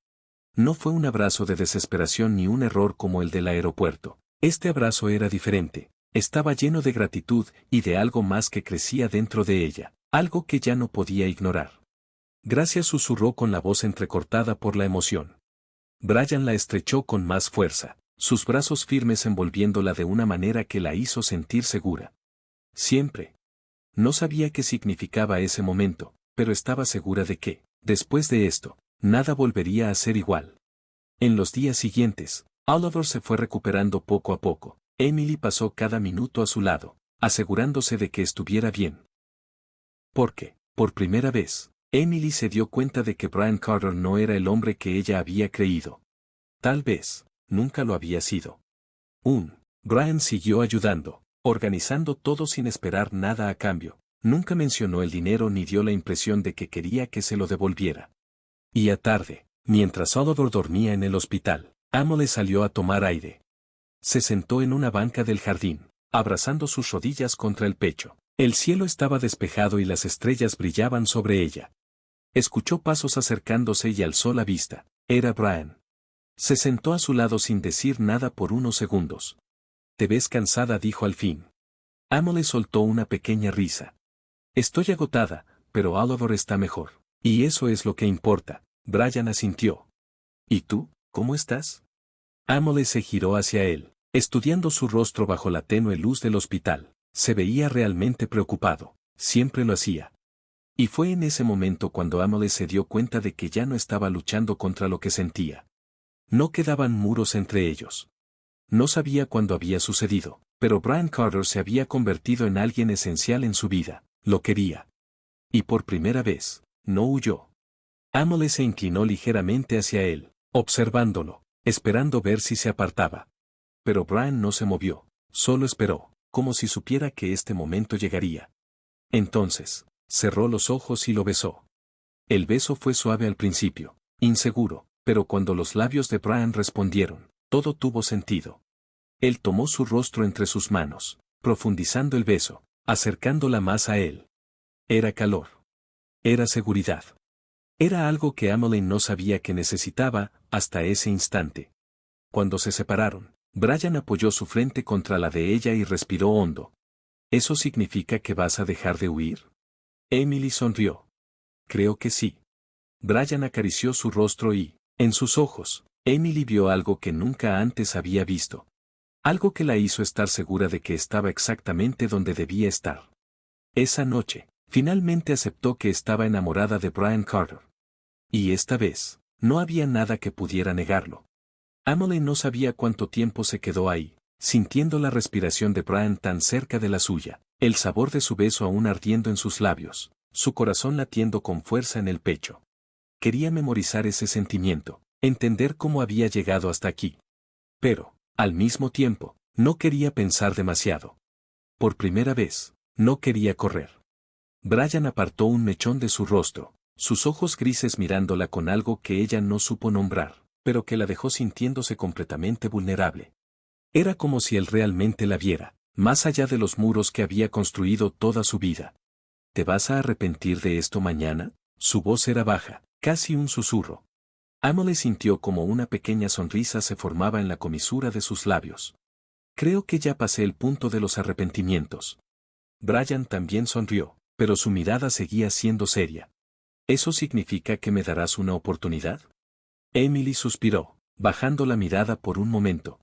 [SPEAKER 1] No fue un abrazo de desesperación ni un error como el del aeropuerto. Este abrazo era diferente. Estaba lleno de gratitud y de algo más que crecía dentro de ella, algo que ya no podía ignorar. Gracias, susurró con la voz entrecortada por la emoción. Brian la estrechó con más fuerza, sus brazos firmes envolviéndola de una manera que la hizo sentir segura. Siempre. No sabía qué significaba ese momento, pero estaba segura de que, después de esto, nada volvería a ser igual. En los días siguientes, Oliver se fue recuperando poco a poco. Emily pasó cada minuto a su lado, asegurándose de que estuviera bien. Porque, por primera vez, Emily se dio cuenta de que Brian Carter no era el hombre que ella había creído. Tal vez, nunca lo había sido. Brian siguió ayudando, organizando todo sin esperar nada a cambio. Nunca mencionó el dinero ni dio la impresión de que quería que se lo devolviera. Y a tarde, mientras Oliver dormía en el hospital, Emily salió a tomar aire. Se sentó en una banca del jardín, abrazando sus rodillas contra el pecho. El cielo estaba despejado y las estrellas brillaban sobre ella. Escuchó pasos acercándose y alzó la vista. Era Brian. Se sentó a su lado sin decir nada por unos segundos. «¿Te ves cansada?», dijo al fin. Emily soltó una pequeña risa. «Estoy agotada, pero Oliver está mejor. Y eso es lo que importa», Brian asintió. «¿Y tú, cómo estás?». Emily se giró hacia él, estudiando su rostro bajo la tenue luz del hospital. Se veía realmente preocupado, siempre lo hacía. Y fue en ese momento cuando Emily se dio cuenta de que ya no estaba luchando contra lo que sentía. No quedaban muros entre ellos. No sabía cuándo había sucedido, pero Brian Carter se había convertido en alguien esencial en su vida, lo quería. Y por primera vez, no huyó. Emily se inclinó ligeramente hacia él, observándolo, esperando ver si se apartaba. Pero Brian no se movió, solo esperó, como si supiera que este momento llegaría. Entonces, cerró los ojos y lo besó. El beso fue suave al principio, inseguro, pero cuando los labios de Brian respondieron, todo tuvo sentido. Él tomó su rostro entre sus manos, profundizando el beso, acercándola más a él. Era calor. Era seguridad. Era algo que Emily no sabía que necesitaba hasta ese instante. Cuando se separaron, Brian apoyó su frente contra la de ella y respiró hondo. ¿Eso significa que vas a dejar de huir? Emily sonrió. Creo que sí. Brian acarició su rostro y, en sus ojos, Emily vio algo que nunca antes había visto. Algo que la hizo estar segura de que estaba exactamente donde debía estar. Esa noche, finalmente aceptó que estaba enamorada de Brian Carter. Y esta vez, no había nada que pudiera negarlo. Emily no sabía cuánto tiempo se quedó ahí, sintiendo la respiración de Brian tan cerca de la suya, el sabor de su beso aún ardiendo en sus labios, su corazón latiendo con fuerza en el pecho. Quería memorizar ese sentimiento, entender cómo había llegado hasta aquí. Pero, al mismo tiempo, no quería pensar demasiado. Por primera vez, no quería correr. Brian apartó un mechón de su rostro, sus ojos grises mirándola con algo que ella no supo nombrar, pero que la dejó sintiéndose completamente vulnerable. Era como si él realmente la viera, más allá de los muros que había construido toda su vida. ¿Te vas a arrepentir de esto mañana? Su voz era baja, casi un susurro. Emily sintió como una pequeña sonrisa se formaba en la comisura de sus labios. Creo que ya pasé el punto de los arrepentimientos. Brian también sonrió, pero su mirada seguía siendo seria. ¿Eso significa que me darás una oportunidad? Emily suspiró, bajando la mirada por un momento.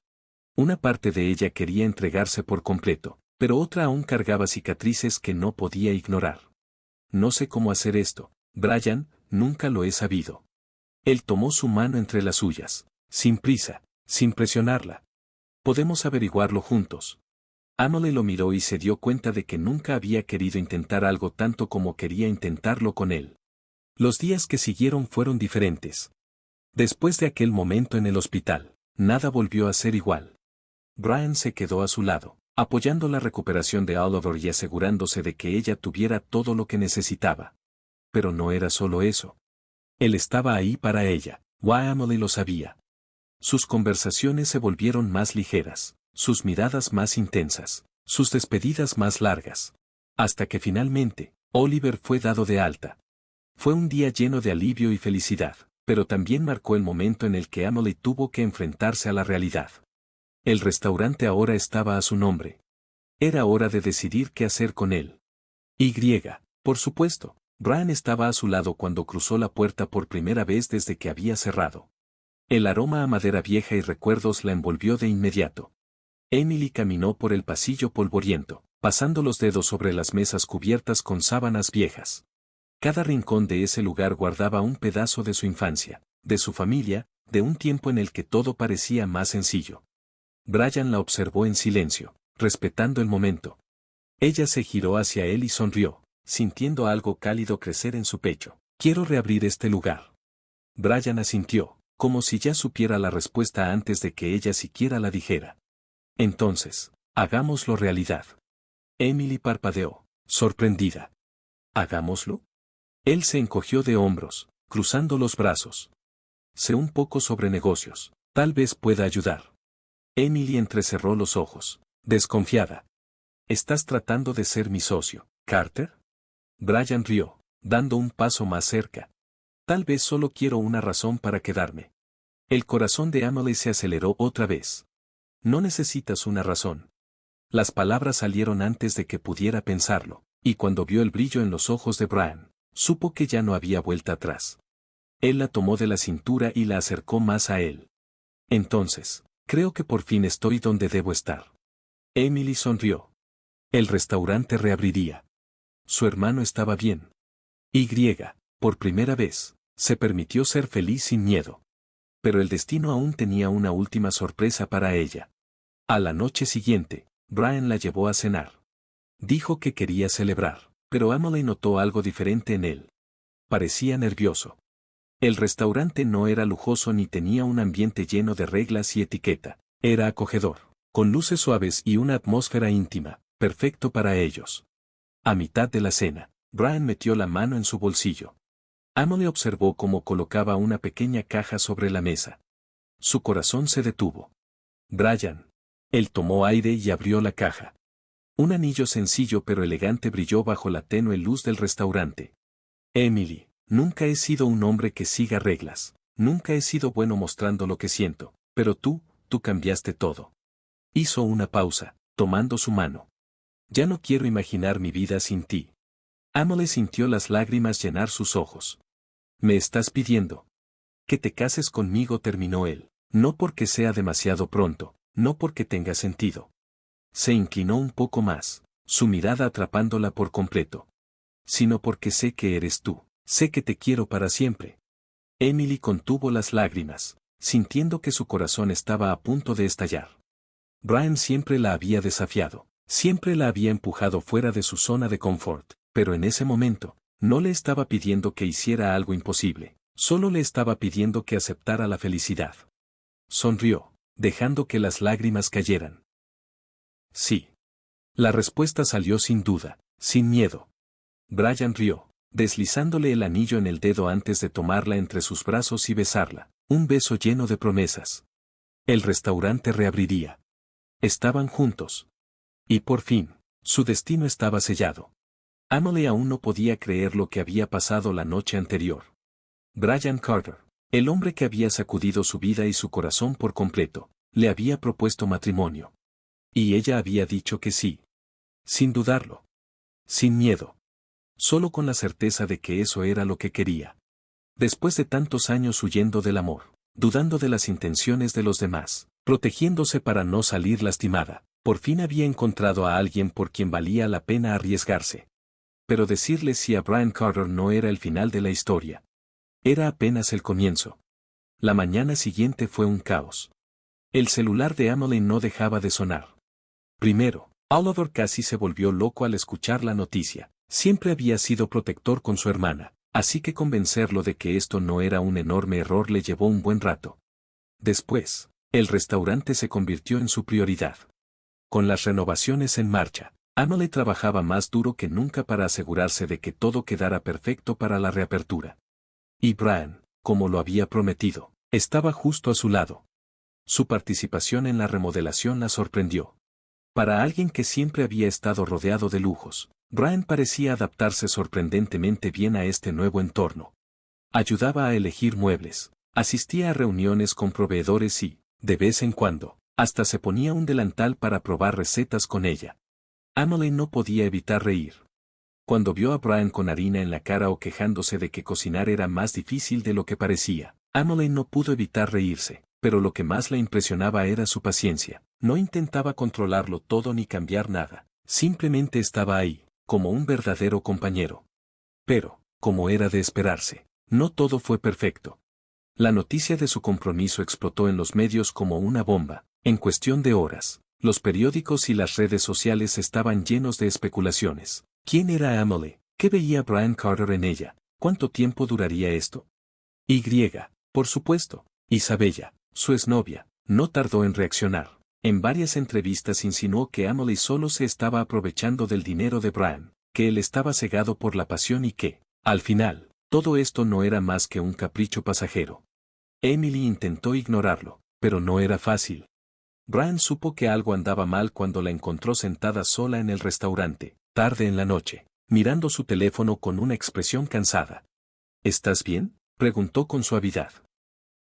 [SPEAKER 1] Una parte de ella quería entregarse por completo, pero otra aún cargaba cicatrices que no podía ignorar. No sé cómo hacer esto, Brian, nunca lo he sabido. Él tomó su mano entre las suyas, sin prisa, sin presionarla. Podemos averiguarlo juntos. Emily lo miró y se dio cuenta de que nunca había querido intentar algo tanto como quería intentarlo con él. Los días que siguieron fueron diferentes. Después de aquel momento en el hospital, nada volvió a ser igual. Brian se quedó a su lado, apoyando la recuperación de Oliver y asegurándose de que ella tuviera todo lo que necesitaba. Pero no era solo eso. Él estaba ahí para ella, Emily lo sabía. Sus conversaciones se volvieron más ligeras, sus miradas más intensas, sus despedidas más largas. Hasta que finalmente, Oliver fue dado de alta. Fue un día lleno de alivio y felicidad, pero también marcó el momento en el que Emily tuvo que enfrentarse a la realidad. El restaurante ahora estaba a su nombre. Era hora de decidir qué hacer con él. Por supuesto, Brian estaba a su lado cuando cruzó la puerta por primera vez desde que había cerrado. El aroma a madera vieja y recuerdos la envolvió de inmediato. Emily caminó por el pasillo polvoriento, pasando los dedos sobre las mesas cubiertas con sábanas viejas. Cada rincón de ese lugar guardaba un pedazo de su infancia, de su familia, de un tiempo en el que todo parecía más sencillo. Brian la observó en silencio, respetando el momento. Ella se giró hacia él y sonrió, sintiendo algo cálido crecer en su pecho. Quiero reabrir este lugar. Brian asintió, como si ya supiera la respuesta antes de que ella siquiera la dijera. Entonces, hagámoslo realidad. Emily parpadeó, sorprendida. ¿Hagámoslo? Él se encogió de hombros, cruzando los brazos. Sé un poco sobre negocios, tal vez pueda ayudar. Emily entrecerró los ojos, desconfiada. ¿Estás tratando de ser mi socio, Carter? Brian rió, dando un paso más cerca. Tal vez solo quiero una razón para quedarme. El corazón de Emily se aceleró otra vez. No necesitas una razón. Las palabras salieron antes de que pudiera pensarlo, y cuando vio el brillo en los ojos de Brian, supo que ya no había vuelta atrás. Él la tomó de la cintura y la acercó más a él. Entonces, creo que por fin estoy donde debo estar. Emily sonrió. El restaurante reabriría. Su hermano estaba bien. Por primera vez, se permitió ser feliz sin miedo. Pero el destino aún tenía una última sorpresa para ella. A la noche siguiente, Brian la llevó a cenar. Dijo que quería celebrar, pero Emily notó algo diferente en él. Parecía nervioso. El restaurante no era lujoso ni tenía un ambiente lleno de reglas y etiqueta. Era acogedor, con luces suaves y una atmósfera íntima, perfecto para ellos. A mitad de la cena, Brian metió la mano en su bolsillo. Emily observó cómo colocaba una pequeña caja sobre la mesa. Su corazón se detuvo. Brian. Él tomó aire y abrió la caja. Un anillo sencillo pero elegante brilló bajo la tenue luz del restaurante. Emily, nunca he sido un hombre que siga reglas, nunca he sido bueno mostrando lo que siento, pero tú cambiaste todo. Hizo una pausa, tomando su mano. Ya no quiero imaginar mi vida sin ti. Emily sintió las lágrimas llenar sus ojos. ¿Me estás pidiendo que te cases conmigo?, terminó él, no porque sea demasiado pronto, no porque tenga sentido. Se inclinó un poco más, su mirada atrapándola por completo. Sino porque sé que eres tú, sé que te quiero para siempre. Emily contuvo las lágrimas, sintiendo que su corazón estaba a punto de estallar. Brian siempre la había desafiado, siempre la había empujado fuera de su zona de confort, pero en ese momento, no le estaba pidiendo que hiciera algo imposible, solo le estaba pidiendo que aceptara la felicidad. Sonrió, dejando que las lágrimas cayeran. Sí. La respuesta salió sin duda, sin miedo. Brian rió, deslizándole el anillo en el dedo antes de tomarla entre sus brazos y besarla, un beso lleno de promesas. El restaurante reabriría. Estaban juntos. Y por fin, su destino estaba sellado. Emily aún no podía creer lo que había pasado la noche anterior. Brian Carter, el hombre que había sacudido su vida y su corazón por completo, le había propuesto matrimonio. Y ella había dicho que sí. Sin dudarlo. Sin miedo. Solo con la certeza de que eso era lo que quería. Después de tantos años huyendo del amor, dudando de las intenciones de los demás, protegiéndose para no salir lastimada, por fin había encontrado a alguien por quien valía la pena arriesgarse. Pero decirle sí a Brian Carter no era el final de la historia. Era apenas el comienzo. La mañana siguiente fue un caos. El celular de Emily no dejaba de sonar. Primero, Oliver casi se volvió loco al escuchar la noticia. Siempre había sido protector con su hermana, así que convencerlo de que esto no era un enorme error le llevó un buen rato. Después, el restaurante se convirtió en su prioridad. Con las renovaciones en marcha, Emily trabajaba más duro que nunca para asegurarse de que todo quedara perfecto para la reapertura. Y Brian, como lo había prometido, estaba justo a su lado. Su participación en la remodelación la sorprendió. Para alguien que siempre había estado rodeado de lujos, Brian parecía adaptarse sorprendentemente bien a este nuevo entorno. Ayudaba a elegir muebles, asistía a reuniones con proveedores y, de vez en cuando, hasta se ponía un delantal para probar recetas con ella. Emily no podía evitar reír. Cuando vio a Brian con harina en la cara o quejándose de que cocinar era más difícil de lo que parecía, Emily no pudo evitar reírse, pero lo que más la impresionaba era su paciencia. No intentaba controlarlo todo ni cambiar nada, simplemente estaba ahí, como un verdadero compañero. Pero, como era de esperarse, no todo fue perfecto. La noticia de su compromiso explotó en los medios como una bomba. En cuestión de horas, los periódicos y las redes sociales estaban llenos de especulaciones. ¿Quién era Emily? ¿Qué veía Brian Carter en ella? ¿Cuánto tiempo duraría esto? Y, por supuesto, Isabella, su exnovia, no tardó en reaccionar. En varias entrevistas insinuó que Emily solo se estaba aprovechando del dinero de Brian, que él estaba cegado por la pasión y que, al final, todo esto no era más que un capricho pasajero. Emily intentó ignorarlo, pero no era fácil. Brian supo que algo andaba mal cuando la encontró sentada sola en el restaurante, tarde en la noche, mirando su teléfono con una expresión cansada. ¿Estás bien?, preguntó con suavidad.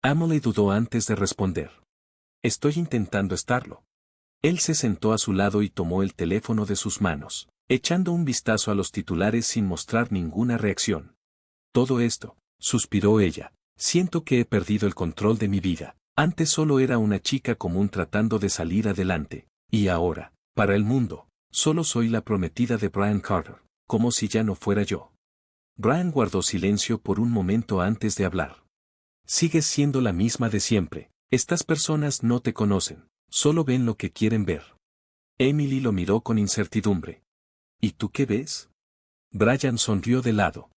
[SPEAKER 1] Emily dudó antes de responder. Estoy intentando estarlo. Él se sentó a su lado y tomó el teléfono de sus manos, echando un vistazo a los titulares sin mostrar ninguna reacción. Todo esto, suspiró ella, siento que he perdido el control de mi vida. Antes solo era una chica común tratando de salir adelante, y ahora, para el mundo, solo soy la prometida de Brian Carter, como si ya no fuera yo. Brian guardó silencio por un momento antes de hablar. Sigues siendo la misma de siempre, estas personas no te conocen, solo ven lo que quieren ver. Emily lo miró con incertidumbre. ¿Y tú qué ves? Brian sonrió de lado.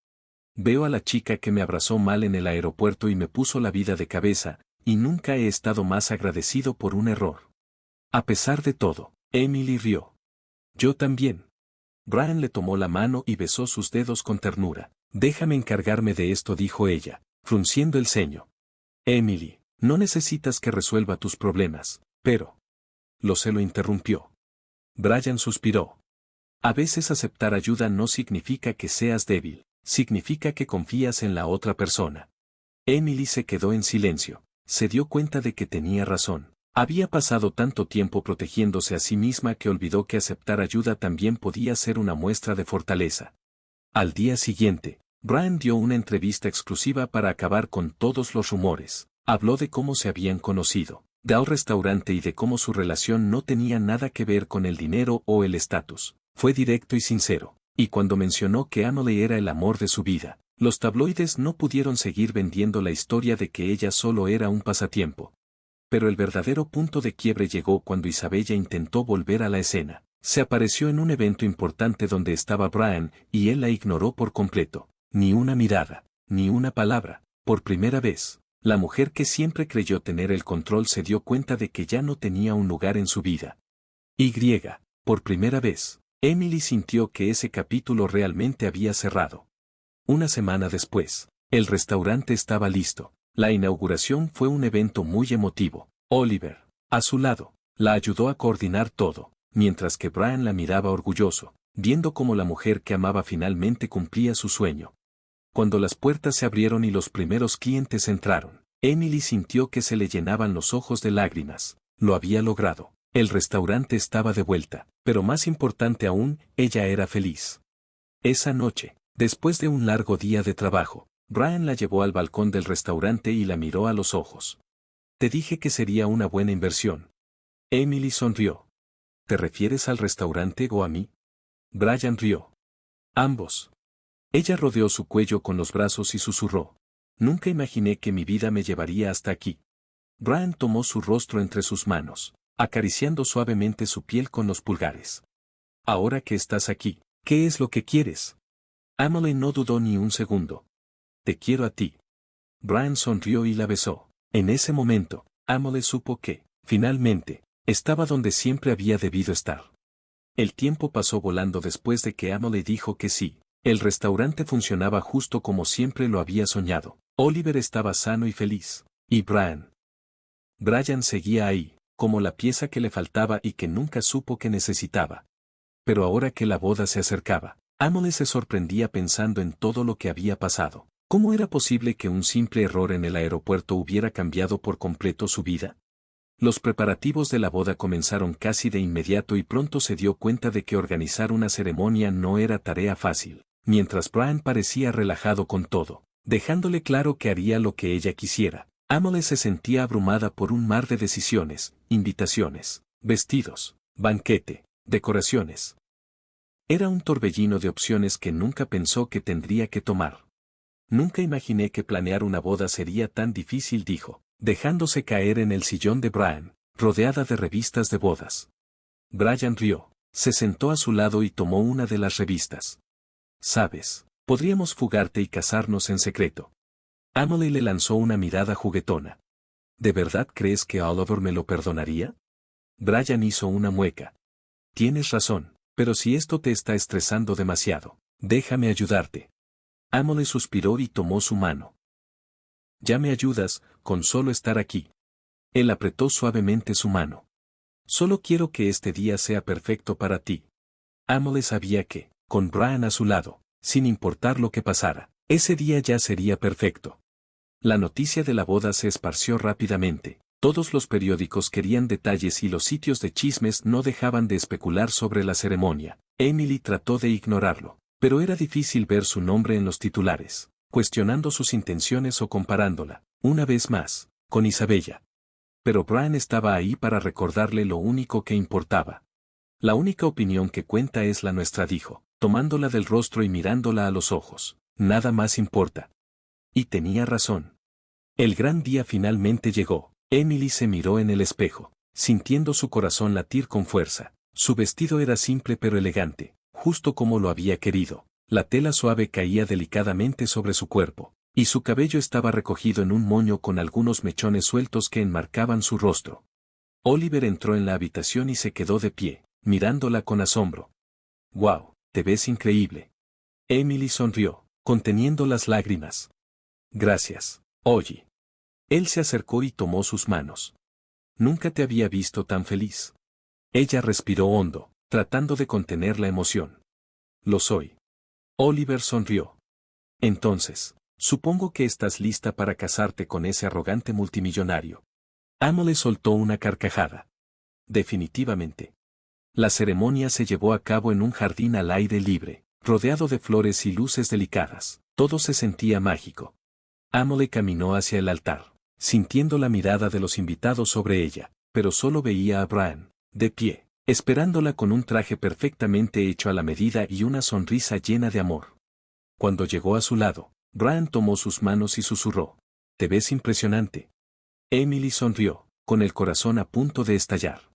[SPEAKER 1] Veo a la chica que me abrazó mal en el aeropuerto y me puso la vida de cabeza, y nunca he estado más agradecido por un error. A pesar de todo, Emily rió. Yo también. Brian le tomó la mano y besó sus dedos con ternura. Déjame encargarme de esto, dijo ella, frunciendo el ceño. Emily, no necesitas que resuelva tus problemas, pero... Lo se lo interrumpió. Brian suspiró. A veces aceptar ayuda no significa que seas débil, significa que confías en la otra persona. Emily se quedó en silencio. Se dio cuenta de que tenía razón. Había pasado tanto tiempo protegiéndose a sí misma que olvidó que aceptar ayuda también podía ser una muestra de fortaleza. Al día siguiente, Brian dio una entrevista exclusiva para acabar con todos los rumores. Habló de cómo se habían conocido, del restaurante y de cómo su relación no tenía nada que ver con el dinero o el estatus. Fue directo y sincero, y cuando mencionó que Emily era el amor de su vida, los tabloides no pudieron seguir vendiendo la historia de que ella solo era un pasatiempo. Pero el verdadero punto de quiebre llegó cuando Isabella intentó volver a la escena. Se apareció en un evento importante donde estaba Brian, y él la ignoró por completo. Ni una mirada, ni una palabra. Por primera vez, la mujer que siempre creyó tener el control se dio cuenta de que ya no tenía un lugar en su vida. Por primera vez, Emily sintió que ese capítulo realmente había cerrado. Una semana después, el restaurante estaba listo. La inauguración fue un evento muy emotivo. Oliver, a su lado, la ayudó a coordinar todo, mientras que Brian la miraba orgulloso, viendo cómo la mujer que amaba finalmente cumplía su sueño. Cuando las puertas se abrieron y los primeros clientes entraron, Emily sintió que se le llenaban los ojos de lágrimas. Lo había logrado. El restaurante estaba de vuelta, pero más importante aún, ella era feliz. Esa noche, después de un largo día de trabajo, Brian la llevó al balcón del restaurante y la miró a los ojos. Te dije que sería una buena inversión. Emily sonrió. ¿Te refieres al restaurante o a mí? Brian rió. Ambos. Ella rodeó su cuello con los brazos y susurró. Nunca imaginé que mi vida me llevaría hasta aquí. Brian tomó su rostro entre sus manos, acariciando suavemente su piel con los pulgares. Ahora que estás aquí, ¿qué es lo que quieres? Emily no dudó ni un segundo. Te quiero a ti. Brian sonrió y la besó. En ese momento, Emily supo que, finalmente, estaba donde siempre había debido estar. El tiempo pasó volando después de que Emily dijo que sí. El restaurante funcionaba justo como siempre lo había soñado. Oliver estaba sano y feliz. Y Brian seguía ahí, como la pieza que le faltaba y que nunca supo que necesitaba. Pero ahora que la boda se acercaba, Emily se sorprendía pensando en todo lo que había pasado. ¿Cómo era posible que un simple error en el aeropuerto hubiera cambiado por completo su vida? Los preparativos de la boda comenzaron casi de inmediato y pronto se dio cuenta de que organizar una ceremonia no era tarea fácil, mientras Brian parecía relajado con todo, dejándole claro que haría lo que ella quisiera. Emily se sentía abrumada por un mar de decisiones, invitaciones, vestidos, banquete, decoraciones. Era un torbellino de opciones que nunca pensó que tendría que tomar. Nunca imaginé que planear una boda sería tan difícil, dijo, dejándose caer en el sillón de Brian, rodeada de revistas de bodas. Brian rió, se sentó a su lado y tomó una de las revistas. ¿Sabes? Podríamos fugarte y casarnos en secreto. Emily le lanzó una mirada juguetona. ¿De verdad crees que Oliver me lo perdonaría? Brian hizo una mueca. Tienes razón, pero si esto te está estresando demasiado, déjame ayudarte. Emily suspiró y tomó su mano. Ya me ayudas, con solo estar aquí. Él apretó suavemente su mano. Solo quiero que este día sea perfecto para ti. Emily sabía que, con Brian a su lado, sin importar lo que pasara, ese día ya sería perfecto. La noticia de la boda se esparció rápidamente. Todos los periódicos querían detalles y los sitios de chismes no dejaban de especular sobre la ceremonia. Emily trató de ignorarlo, pero era difícil ver su nombre en los titulares, cuestionando sus intenciones o comparándola, una vez más, con Isabella. Pero Brian estaba ahí para recordarle lo único que importaba. La única opinión que cuenta es la nuestra, dijo, tomándola del rostro y mirándola a los ojos. Nada más importa. Y tenía razón. El gran día finalmente llegó. Emily se miró en el espejo, sintiendo su corazón latir con fuerza. Su vestido era simple pero elegante, justo como lo había querido. La tela suave caía delicadamente sobre su cuerpo, y su cabello estaba recogido en un moño con algunos mechones sueltos que enmarcaban su rostro. Oliver entró en la habitación y se quedó de pie, mirándola con asombro. «¡Wow! Te ves increíble». Emily sonrió, conteniendo las lágrimas. «Gracias, oye». Él se acercó y tomó sus manos. «Nunca te había visto tan feliz». Ella respiró hondo, tratando de contener la emoción. «Lo soy». Oliver sonrió. «Entonces, supongo que estás lista para casarte con ese arrogante multimillonario». Emily soltó una carcajada. «Definitivamente». La ceremonia se llevó a cabo en un jardín al aire libre, rodeado de flores y luces delicadas. Todo se sentía mágico. Emily caminó hacia el altar, sintiendo la mirada de los invitados sobre ella, pero solo veía a Brian, de pie, esperándola con un traje perfectamente hecho a la medida y una sonrisa llena de amor. Cuando llegó a su lado, Brian tomó sus manos y susurró: «Te ves impresionante». Emily sonrió, con el corazón a punto de estallar.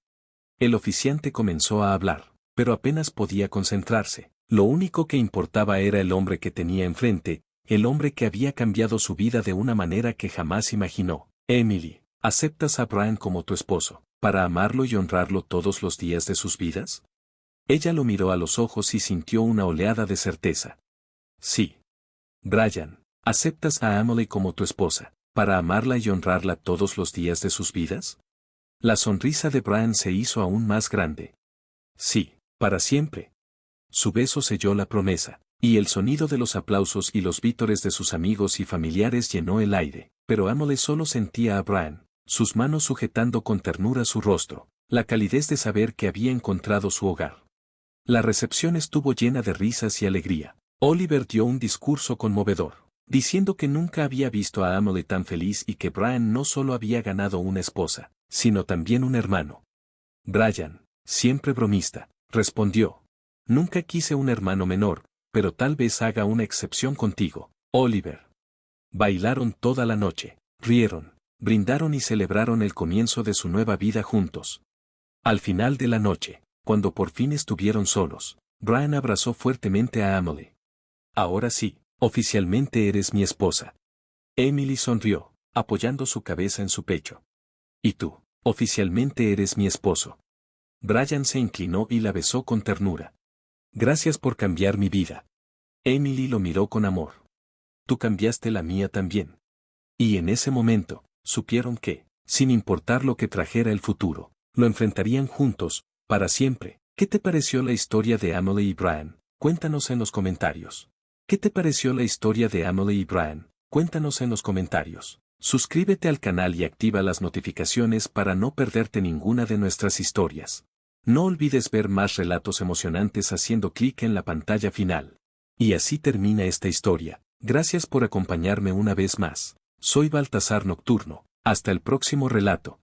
[SPEAKER 1] El oficiante comenzó a hablar, pero apenas podía concentrarse. Lo único que importaba era el hombre que tenía enfrente, el hombre que había cambiado su vida de una manera que jamás imaginó. «Emily, ¿aceptas a Brian como tu esposo, para amarlo y honrarlo todos los días de sus vidas?» Ella lo miró a los ojos y sintió una oleada de certeza. «Sí». «Brian, ¿aceptas a Emily como tu esposa, para amarla y honrarla todos los días de sus vidas?» La sonrisa de Brian se hizo aún más grande. «Sí, para siempre». Su beso selló la promesa, y el sonido de los aplausos y los vítores de sus amigos y familiares llenó el aire, pero Emily solo sentía a Brian, sus manos sujetando con ternura su rostro, la calidez de saber que había encontrado su hogar. La recepción estuvo llena de risas y alegría. Oliver dio un discurso conmovedor, diciendo que nunca había visto a Emily tan feliz y que Brian no solo había ganado una esposa, sino también un hermano. «Brian, siempre bromista», respondió. «Nunca quise un hermano menor, pero tal vez haga una excepción contigo, Oliver». Bailaron toda la noche, rieron, brindaron y celebraron el comienzo de su nueva vida juntos. Al final de la noche, cuando por fin estuvieron solos, Brian abrazó fuertemente a Emily. «Ahora sí, oficialmente eres mi esposa». Emily sonrió, apoyando su cabeza en su pecho. «Y tú, oficialmente eres mi esposo». Brian se inclinó y la besó con ternura. «Gracias por cambiar mi vida». Emily lo miró con amor. «Tú cambiaste la mía también». Y en ese momento, supieron que, sin importar lo que trajera el futuro, lo enfrentarían juntos, para siempre. ¿Qué te pareció la historia de Emily y Brian, Cuéntanos en los comentarios. ¿Qué te pareció la historia de Emily y Brian? Cuéntanos en los comentarios. Suscríbete al canal y activa las notificaciones para no perderte ninguna de nuestras historias. No olvides ver más relatos emocionantes haciendo clic en la pantalla final. Y así termina esta historia. Gracias por acompañarme una vez más. Soy Baltasar Nocturno. Hasta el próximo relato.